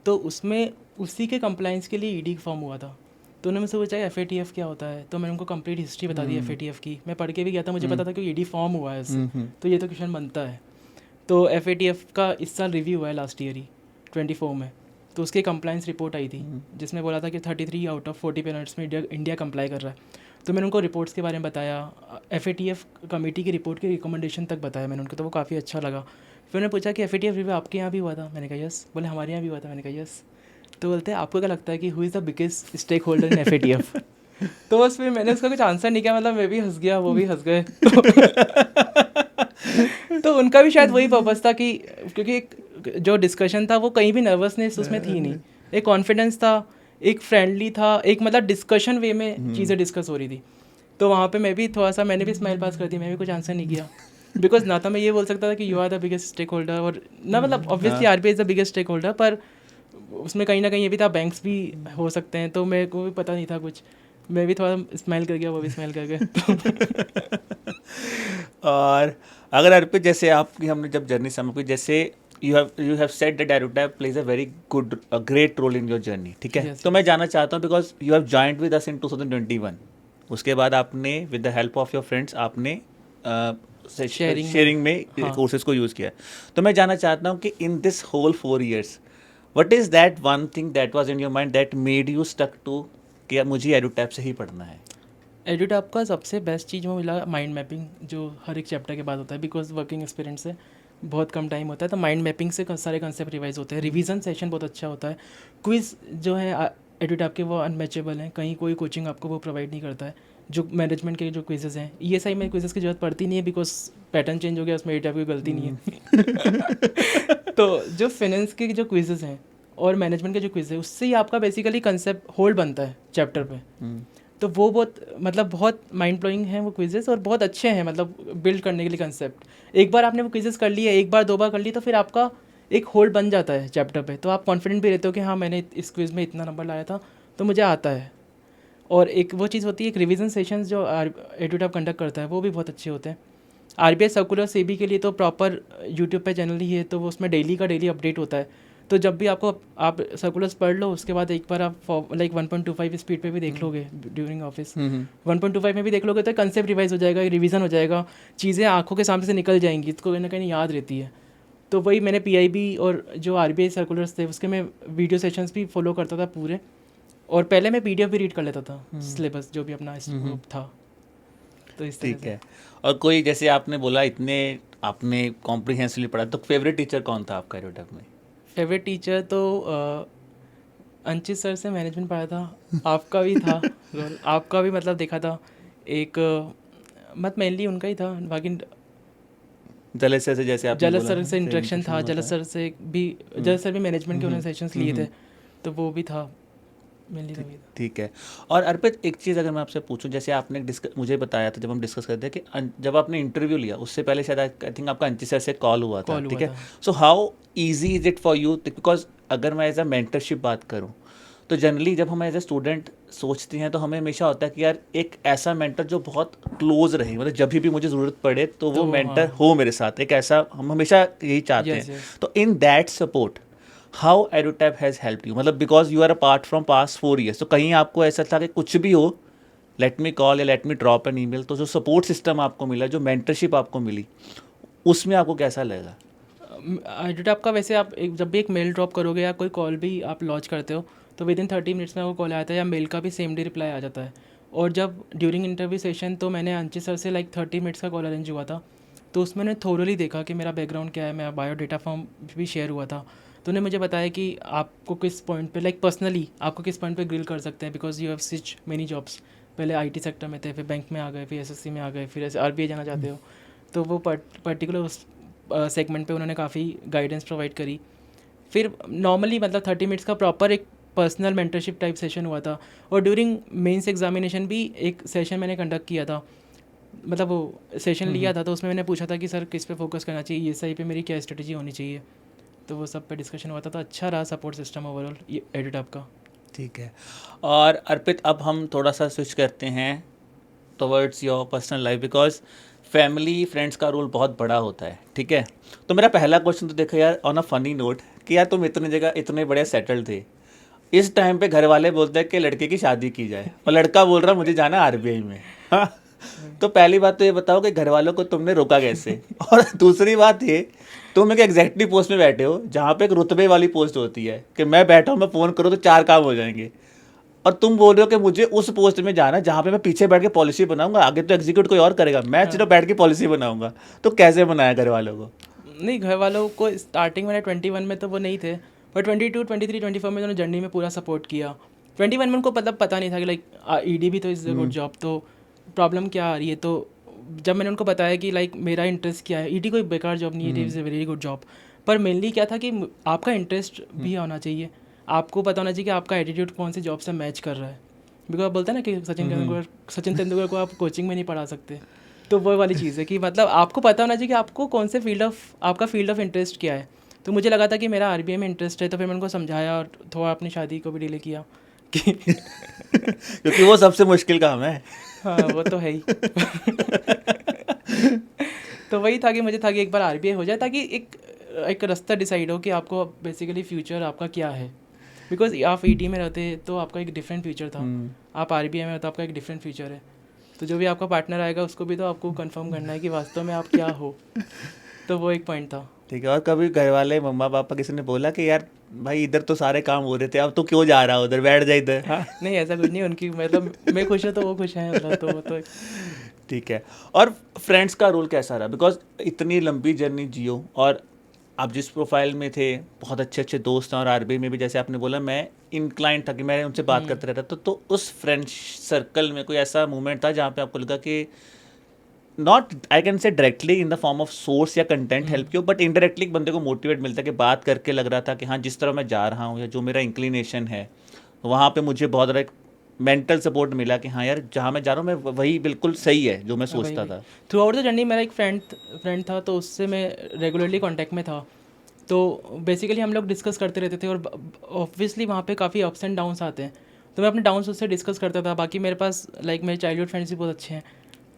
तो उसमें उसी के कंप्लाइंस के लिए ईडी फॉर्म हुआ था। तो उन्होंने मुझसे पूछा FATF क्या होता है, तो मैंने उनको कंप्लीट हिस्ट्री बता दी FATF की। मैं पढ़ के भी गया था, मुझे पता था कि ईडी फॉर्म हुआ है इससे, तो ये तो क्वेश्चन बनता है। तो FATF का इस साल रिव्यू हुआ है लास्ट ईयर ही 24 में, तो उसकी कंप्लाइंस रिपोर्ट आई थी जिसमें बोला था कि 33 आउट ऑफ 40 पैनल्स में इंडिया कंप्लाई कर रहा है। तो मैंने उनको रिपोर्ट्स के बारे में बताया, FATF कमेटी की रिपोर्ट की रिकमेंडेशन तक बताया मैंने उनको, तो वो काफ़ी अच्छा लगा। फिर उन्होंने पूछा कि FATF रिव्यू आपके यहाँ भी हुआ था, मैंने कहा यस। बोले हमारे यहाँ भी हुआ था, मैंने कहा यस। तो बोलते हैं आपको क्या लगता है कि who is the biggest stake holder in FATF? तो बस फिर मैंने उसका कुछ आंसर नहीं किया, मतलब मैं भी हंस गया, वो भी हंस गए। तो उनका भी शायद वही पर्पस था कि क्योंकि जो डिस्कशन था वो कहीं भी नर्वसनेस उसमें थी नहीं, एक कॉन्फिडेंस था, एक फ्रेंडली था, एक मतलब डिस्कशन वे में चीज़ें डिस्कस हो रही थी। तो वहाँ पे मैं भी थोड़ा सा मैंने भी स्माइल पास कर दी, मैं भी कुछ आंसर नहीं किया, बिकॉज ना तो मैं ये बोल सकता था कि you are the biggest stake holder, और ना मतलब obviously RBI is the biggest stake holder, पर उसमें कहीं ना कहीं ये भी था बैंक्स भी हो सकते हैं, तो मेरे को भी पता नहीं था कुछ, मैं भी थोड़ा स्माइल कर गया, वो भी स्माइल कर गए। और अगर अर्पित जैसे आपकी हमने जब जर्नी समझी, जैसे you have said that Aerotype plays a great role in your journey, ठीक है? तो मैं जानना चाहता हूँ because you have joined with us in 2021, उसके बाद आपने with the help of your friends आपने शेयरिंग में कोर्सेज को यूज़ किया। तो मैं जानना चाहता हूँ कि in this whole 4 years what is that one thing that was in your mind that made you stuck to कि यार मुझे Aerotype से ही पढ़ना है? एडिट का सबसे बेस्ट चीज़ वो मिला माइंड मैपिंग, जो हर एक चैप्टर के बाद होता है, बिकॉज वर्किंग एक्सपीरियंस से बहुत कम टाइम होता है, तो माइंड मैपिंग से सारे कंसेप्ट रिवाइज होते हैं। रिवीजन सेशन बहुत अच्छा होता है। क्विज़ जो है एडिट के वो अनमैचेबल हैं, कहीं कोई कोचिंग आपको वो प्रोवाइड नहीं करता है। जो मैनेजमेंट के जो क्विजेज़ हैं, ESI में क्विजेज़ की जरूरत पड़ती नहीं है, बिकॉज पैटर्न चेंज हो गया, उसमें एडिट की गलती नहीं है। तो जो फाइनेंस के जो क्विजेज़ हैं और मैनेजमेंट के जो क्विज है, उससे ही आपका बेसिकली कंसेप्ट होल्ड बनता है चैप्टर पे। तो वो बहुत मतलब बहुत माइंड ब्लोइंग है वो क्विजेस, और बहुत अच्छे हैं मतलब बिल्ड करने के लिए कंसेप्ट। एक बार आपने वो क्विजेस कर लिए, एक बार 2 बार कर लिए, तो फिर आपका एक होल्ड बन जाता है चैप्टर पे। तो आप कॉन्फिडेंट भी रहते हो कि हाँ मैंने इस क्विज़ में इतना नंबर लाया था, तो मुझे आता है। और एक वो चीज़ होती है, एक रिवीजन सेशंस जो एडुटैप कंडक्ट करता है, वो भी बहुत अच्छे होते हैं। RBI सर्कुलर सेबी के लिए तो प्रॉपर यूट्यूब पे चैनल ही है, तो वो उसमें डेली का डेली अपडेट होता है। तो जब भी आपको आप सर्कुलर्स पढ़ लो, उसके बाद एक बार आप लाइक 1.25 स्पीड पे भी देख लोगे ड्यूरिंग ऑफिस, 1.25 में भी देख लोगे, तो कंसेप्ट रिवाइज हो जाएगा, रिवीजन हो जाएगा, चीज़ें आंखों के सामने से निकल जाएंगी, इसको कहीं ना कहीं याद रहती है। तो वही मैंने PIB और जो RBI सर्कुलर्स थे उसके मैं वीडियो सेशंस भी फॉलो करता था पूरे, और पहले मैं PDF भी रीड कर लेता था, सिलेबस जो भी अपना था। तो इस तरह ठीक है। और कोई जैसे आपने बोला इतने आपने कॉम्प्रिहेंसिवली पढ़ा, तो फेवरेट टीचर कौन था आपका एडुटैप में? फेवरेट टीचर तो अंचित सर से मैनेजमेंट पढ़ा था। आपका भी था रोल, आपका भी मतलब देखा था एक मत मेनली उनका ही था, बाकी जलस सर से जैसे आपने जलस बोला सर ना, से इंटरेक्शन था। हुआ जलस सर से भी, जलस सर भी मैनेजमेंट के उन्होंने सेशंस लिए थे, तो वो भी था मेनली तो भी था। ठीक है। और अर्पित, एक चीज़ अगर मैं आपसे पूछूं, जैसे आपने मुझे बताया था जब हम डिस्कस करते थे कि जब आपने इंटरव्यू लिया उससे पहले शायद आई थिंक आपका अंचित सर से कॉल हुआ था, Call ठीक हुआ है? था। So how easy is it for you? Because अगर मैं एज अ मेंटरशिप बात करूं, तो जनरली जब हम एज अ स्टूडेंट सोचते हैं तो हमें हमेशा होता है कि यार एक ऐसा मेंटर जो बहुत क्लोज रहे, मतलब जब भी मुझे ज़रूरत पड़े तो वो तो मेंटर हाँ, हो मेरे साथ, एक ऐसा हम हमेशा यही चाहते यस हैं। यस। तो in that support how Edutap has help you? मतलब because you are apart from past 4 years, तो कहीं आपको ऐसा था कि कुछ भी हो, लेट मी कॉल या let me drop an email, तो जो सपोर्ट सिस्टम आपको मिला, जो मेंटरशिप आपको मिली, उसमें आपको कैसा लगा? एडिट का वैसे आप जब भी एक मेल ड्रॉप करोगे या कोई कॉल भी आप लॉन्च करते हो, तो विद इन 30 मिनट्स में वो कॉल आता है, या मेल का भी सेम डे रिप्लाई आ जाता है। और जब ड्यूरिंग इंटरव्यू सेशन, तो मैंने अंचित सर से लाइक 30 मिनट्स का कॉल अरेंज हुआ था, तो उसमें उन्होंने थोरली देखा कि मेरा बैकग्राउंड क्या है, मेरा बायोडाटा फॉर्म भी शेयर हुआ था। तो उन्होंने मुझे बताया कि आपको किस पॉइंट पे लाइक पर्सनली आपको किस पॉइंट पे ग्रिल कर सकते हैं, because you have switch many jobs. पहले IT सेक्टर में थे, फिर बैंक में आ गए, फिर SSC में आ गए, फिर RBI जाना चाहते हो, तो वो पर्टिकुलर उस सेगमेंट पे उन्होंने काफ़ी गाइडेंस प्रोवाइड करी। फिर नॉर्मली मतलब 30 मिनट्स का प्रॉपर एक पर्सनल मेंटरशिप टाइप सेशन हुआ था। और ड्यूरिंग मेंस एग्जामिनेशन भी एक सेशन मैंने कंडक्ट किया था, मतलब वो सेशन लिया था, तो उसमें मैंने पूछा था कि सर किस पे फोकस करना चाहिए, ESI पे मेरी क्या स्ट्रेटजी होनी चाहिए, तो वो सब पे डिस्कशन हुआ था। तो अच्छा रहा सपोर्ट सिस्टम ओवरऑल ये एडिट का। ठीक है। और अर्पित, अब हम थोड़ा सा स्विच करते हैं towards your personal life, because family friends का रोल बहुत बड़ा होता है, ठीक है? तो मेरा पहला क्वेश्चन तो देखो यार, ऑन अ फनी नोट, कि यार तुम इतने जगह इतने बड़े सेटल थे, इस टाइम पे घर वाले बोलते हैं कि लड़के की शादी की जाए, और लड़का बोल रहा मुझे जाना RBI में। हाँ, तो पहली बात तो ये बताओ कि घर वालों को तुमने रोका कैसे? और दूसरी बात ये, तुम एक एग्जैक्टिव पोस्ट में बैठे हो जहाँ पे एक रुतबे वाली पोस्ट होती है कि मैं बैठा हूँ, मैं फ़ोन करूँ तो 4 काम हो जाएंगे, और तुम बोल रहे हो कि मुझे उस पोस्ट में जाना है जहाँ पे मैं पीछे बैठ के पॉलिसी बनाऊंगा, आगे तो एग्जीक्यूट कोई और करेगा, मैं सिर्फ बैठ के पॉलिसी बनाऊंगा। तो कैसे बनाया घर वालों को? नहीं, घर वालों को स्टार्टिंग में 21 में तो वो नहीं थे, पर 22, 23, 24 में उन्होंने जर्नी में पूरा सपोर्ट किया। 21 में उनको मतलब पता नहीं था कि लाइक ED भी तो इज़ अ गुड जॉब, तो प्रॉब्लम क्या आ रही है। तो जब मैंने उनको बताया कि लाइक मेरा इंटरेस्ट क्या है, ED कोई बेकार जॉब नहीं है, it is a very good job, पर मेनली क्या था कि आपका इंटरेस्ट भी होना चाहिए, आपको पता होना चाहिए कि आपका एटीट्यूड कौन सी जॉब से मैच कर रहा है। बिकॉज बोलते हैं ना कि सचिन तेंदुलकर को आप कोचिंग में नहीं पढ़ा सकते, तो वो वाली चीज़ है कि मतलब आपको पता होना चाहिए कि आपको कौन से आपका फील्ड ऑफ इंटरेस्ट क्या है। तो मुझे लगा था कि मेरा RBI में इंटरेस्ट है, तो फिर मैंने उनको समझाया और थोड़ा अपनी शादी को भी डिले किया कि क्योंकि वो सबसे मुश्किल काम है। हाँ वो तो है ही। तो वही था कि मुझे था कि एक बार RBI हो जाए, ताकि एक रास्ता डिसाइड हो कि आपको बेसिकली फ्यूचर आपका क्या है। बिकॉज आप ED में रहते तो आपका एक डिफरेंट फ्यूचर था, आप RBI में हो तो आपका एक डिफरेंट फ्यूचर है। तो जो भी आपका पार्टनर आएगा उसको भी तो आपको कंफर्म करना है कि वास्तव में आप क्या हो। तो वो एक पॉइंट था। ठीक है। और कभी घर वाले मम्मा पापा किसी ने बोला कि यार भाई इधर तो सारे काम हो रहे थे, अब तो क्यों जा रहा है उधर, बैठ जा इधर? हाँ नहीं ऐसा कुछ नहीं, उनकी मतलब मैं खुश हूँ तो वो खुश हैं, मतलब तो वो तो ठीक है। और फ्रेंड्स का रोल कैसा रहा? बिकॉज इतनी लंबी जर्नी जियो, और आप जिस प्रोफाइल में थे बहुत अच्छे अच्छे दोस्त हैं, और आरबीआई में भी जैसे आपने बोला मैं इंक्लाइंट था कि मैं उनसे बात करते रहता था, तो उस फ्रेंड सर्कल में कोई ऐसा मोमेंट था जहाँ पे आपको लगा कि नॉट आई कैन से directly in the form of source या कंटेंट हेल्प किया, बट इनडायरेक्टली एक बंदे को मोटिवेट मिलता है कि बात करके लग रहा था कि हाँ जिस तरह मैं जा रहा हूँ या जो मेरा इंक्लिनेशन है वहाँ पे मुझे बहुत ज़्यादा मेंटल सपोर्ट मिला कि हाँ यार जहाँ मैं जा रहा हूँ मैं वही बिल्कुल सही है जो मैं सोचता था? थ्रू आउट द जर्नी मेरा एक फ्रेंड था, तो उससे मैं रेगुलरली कांटेक्ट में था। तो बेसिकली हम लोग डिस्कस करते रहते थे, और ऑब्वियसली वहाँ पे काफ़ी अप्स एंड डाउन्स आते हैं, तो मैं अपने डाउन्स उससे डिस्कस करता था। बाकी मेरे पास लाइक मेरे चाइल्डहुड फ्रेंड्स भी बहुत अच्छे हैं,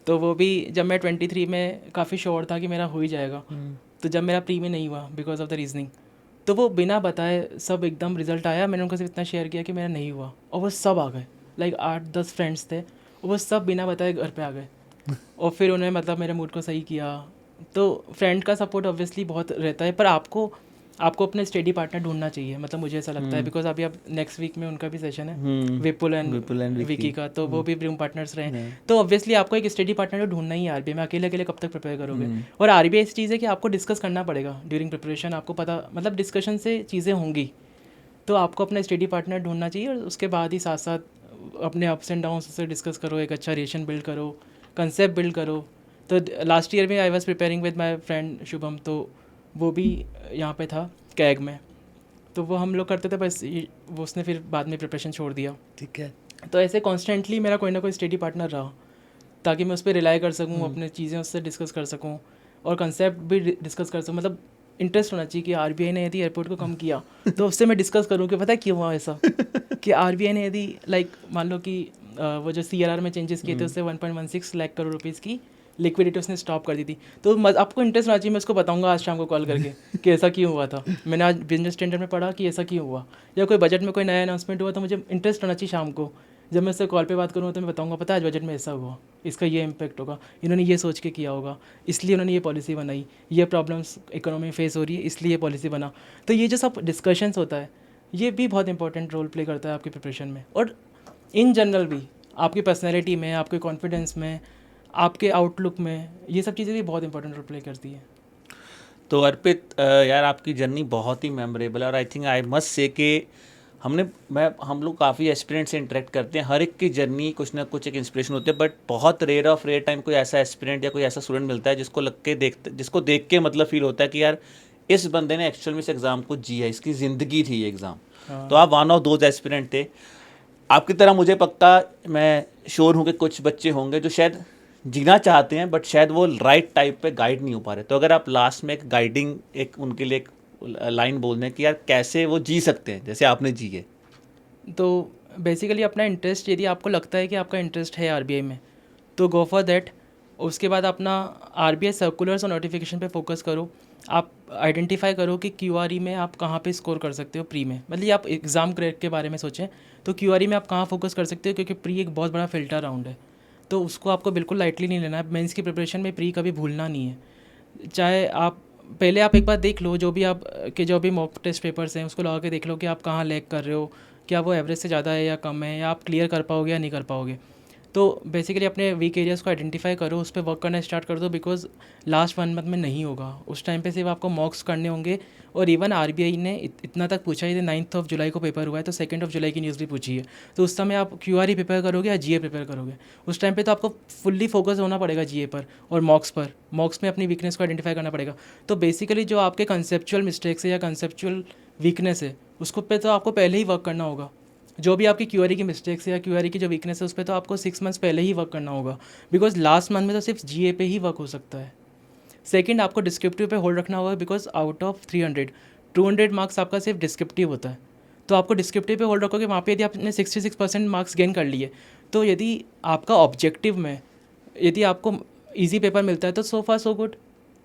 तो वो भी जब मैं 23 में काफ़ी श्योर था कि मेरा हो ही जाएगा, तो जब मेरा प्री में नहीं हुआ बिकॉज ऑफ द रीजनिंग, तो वो बिना बताए सब एकदम रिजल्ट आया, मैंने उनको सिर्फ इतना शेयर किया कि मेरा नहीं हुआ, और वो सब आ गए, लाइक 8-10 फ्रेंड्स थे, वो सब बिना बताए घर पे आ गए, और फिर उन्होंने मतलब मेरे मूड को सही किया। तो फ्रेंड का सपोर्ट ऑब्वियसली बहुत रहता है, पर आपको अपने स्टडी पार्टनर ढूंढना चाहिए, मतलब मुझे ऐसा लगता है, बिकॉज अभी अब नेक्स्ट वीक में उनका भी सेशन है, विपुल एंड विकी का, तो वो भी रूम पार्टनर्स रहे हैं, तो ऑब्वियसली आपको एक स्टडी पार्टनर ढूंढना ही है। आरबीआई में अकेले अकेले कब तक प्रिपेयर करोगे? और आरबीआई इस चीज़ है कि आपको डिस्कस करना पड़ेगा ड्यूरिंग प्रिपरेशन, आपको पता मतलब डिस्कशन से चीज़ें होंगी, तो आपको अपना स्टडी पार्टनर ढूंढना चाहिए, और उसके बाद ही साथ साथ अपने अप्स एंड डाउन्स से डिस्कस करो, एक अच्छा रिलेशन बिल्ड करो, कंसेप्ट बिल्ड करो। तो लास्ट ईयर में I was preparing with my friend Shubham, तो वो भी यहाँ पे था कैग में, तो वो हम लोग करते थे, बस वो उसने फिर बाद में प्रिपरेशन छोड़ दिया। ठीक है। तो ऐसे कॉन्स्टेंटली मेरा कोई ना कोई स्टडी पार्टनर रहा, ताकि मैं उस पर रिलाई कर सकूँ, अपने चीज़ें उससे डिस्कस कर सकूँ, और कंसेप्ट भी डिस्कस कर सकूँ। मतलब इंटरेस्ट होना चाहिए कि आरबीआई ने यदि एयरपोर्ट को कम किया तो उससे मैं डिस्कस करूँ कि पता है क्यों हुआ ऐसा, कि आरबीआई ने यदि लाइक मान लो कि वो जो सीआरआर में चेंजेस किए थे उससे 1.16 लाख करोड़ रुपीज़ की लिक्विडिटी उसने स्टॉप कर दी थी, तो आपको इंटरेस्ट होना चाहिए। मैं उसको बताऊंगा आज शाम को कॉल करके कि ऐसा क्यों हुआ था, मैंने आज बिजनेस स्टैंडर्ड में पढ़ा कि ऐसा क्यों हुआ, या कोई बजट में कोई नया अनाउंसमेंट हुआ, तो मुझे इंटरेस्ट होना चाहिए शाम को, जब मैं उससे कॉल पे बात करूँगा तो मैं बताऊंगा पता है आज बजट में ऐसा हुआ, इसका ये इम्पैक्ट होगा, इन्होंने ये सोच के किया होगा, इसलिए उन्होंने ये पॉलिसी बनाई, ये प्रॉब्लम्स इकोनॉमी में फेस हो रही है इसलिए ये पॉलिसी बना। तो ये जो सब डिस्कशंस होता है ये भी बहुत इंपॉर्टेंट रोल प्ले करता है आपकी प्रिपरेशन में, और इन जनरल भी आपकी पर्सनैलिटी में, आपके कॉन्फिडेंस में, आपके आउटलुक में, ये सब चीज़ें भी बहुत इंपॉर्टेंट रोल प्ले करती हैं। तो अर्पित यार आपकी जर्नी बहुत ही मेमोरेबल है, और I think I must say कि हम लोग काफ़ी एस्पिरेंट से इंटरेक्ट करते हैं, हर एक की जर्नी कुछ ना कुछ एक इंस्पिरेशन होती है, बट बहुत रेयर ऑफ रेयर टाइम कोई ऐसा एस्पिरेंट या कोई ऐसा स्टूडेंट मिलता है जिसको देख के मतलब फील होता है कि यार इस बंदे ने एक्चुअल में इस एग्ज़ाम को जिया, इसकी ज़िंदगी थी ये एग्ज़ाम। तो आप वन ऑफ दोज एस्पिरेंट थे। आपकी तरह मुझे पक्का मैं श्योर हूँ कि कुछ बच्चे होंगे जो शायद जीना चाहते हैं बट शायद वो राइट टाइप पे गाइड नहीं हो पा रहे। तो अगर आप लास्ट में एक गाइडिंग एक उनके लिए एक लाइन बोल दें कि यार कैसे वो जी सकते हैं जैसे आपने जिए। तो बेसिकली अपना इंटरेस्ट, यदि आपको लगता है कि आपका इंटरेस्ट है आरबीआई में तो गो फॉर दैट। उसके बाद अपना आरबीआई सर्कुलर्स और नोटिफिकेशन पे फोकस करो। आप आइडेंटिफाई करो कि क्यूआरई में आप कहाँ पे स्कोर कर सकते हो प्री में, मतलब आप एग्ज़ाम क्रैक के बारे में सोचें तो क्यूआरई में आप कहाँ फोकस कर सकते हो, क्योंकि प्री एक बहुत बड़ा फिल्टर राउंड है, तो उसको आपको बिल्कुल लाइटली नहीं लेना है। मेंस की प्रिपरेशन में प्री कभी भूलना नहीं है। चाहे आप पहले आप एक बार देख लो जो भी मॉक टेस्ट पेपर्स हैं उसको लगा के देख लो कि आप कहाँ लैग कर रहे हो, क्या वो एवरेज से ज़्यादा है या कम है, या आप क्लियर कर पाओगे या नहीं कर पाओगे। तो बेसिकली अपने वीक एरियाज़ को आइडेंटिफाई करो, उस पर वर्क करना स्टार्ट कर दो, बिकॉज लास्ट 1 मंथ में नहीं होगा। उस टाइम पे सिर्फ आपको मॉक्स करने होंगे। और इवन आरबीआई ने इतना तक पूछा है, 9 जुलाई को पेपर हुआ है तो 2 जुलाई की न्यूज़ भी पूछी है, तो उस समय आप क्यूआरई प्रिपेयर करोगे या जीए प्रिपेयर करोगे, उस टाइम पे तो आपको फुल्ली फोकस होना पड़ेगा जीए पर और मॉक्स पर। मॉक्स में अपनी वीकनेस को आइडेंटिफाई करना पड़ेगा। तो बेसिकली जो आपके कंसेप्चुअल मिस्टेक्स है या कंसेप्चुअल वीकनेस है उसको पे तो आपको पहले ही वर्क करना होगा। जो भी आपकी क्यूआरई की मिस्टेक्स है या क्यूआरई की जो वीकनेस है उस पर तो आपको 6 मंथ्स पहले ही वर्क करना होगा, बिकॉज लास्ट मंथ में तो सिर्फ जीए पे ही वर्क हो सकता है। सेकंड, आपको डिस्क्रिप्टिव पे होल्ड रखना होगा, बिकॉज आउट ऑफ 300 200 मार्क्स आपका सिर्फ डिस्क्रिप्टिव होता है, तो आपको डिस्क्रिप्टिव पे होल्ड रखोगे। वहाँ पे यदि आपने 66% मार्क्स गेन कर लिए तो यदि आपका ऑब्जेक्टिव में यदि आपको ईजी पेपर मिलता है तो सो फार सो गुड,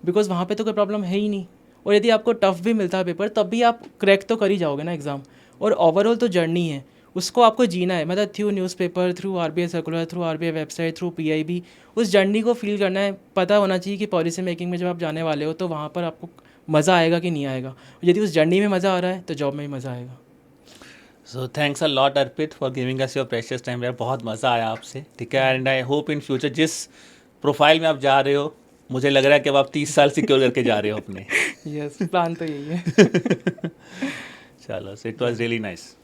बिकॉज वहाँ पे तो कोई प्रॉब्लम है ही नहीं। और यदि आपको टफ भी मिलता है पेपर तब भी आप क्रैक तो कर ही जाओगे ना एग्ज़ाम। और ओवरऑल तो जर्नी है, उसको आपको जीना है, मतलब through newspaper, through RBI circular, through RBI website, through PIB, उस जर्नी को फील करना है। पता होना चाहिए कि पॉलिसी मेकिंग में जब आप जाने वाले हो तो वहाँ पर आपको मज़ा आएगा कि नहीं आएगा। यदि उस जर्नी में मज़ा आ रहा है तो जॉब में भी मज़ा आएगा। So thanks a lot Arpit for giving us your precious time यार, बहुत मज़ा आया आपसे, ठीक है। And I hope in future जिस प्रोफाइल में आप जा रहे हो, मुझे लग रहा है कि अब आप 30 साल सिक्योर करके जा रहे हो अपने। यस, प्लान तो यही है। चलो, so it was really nice.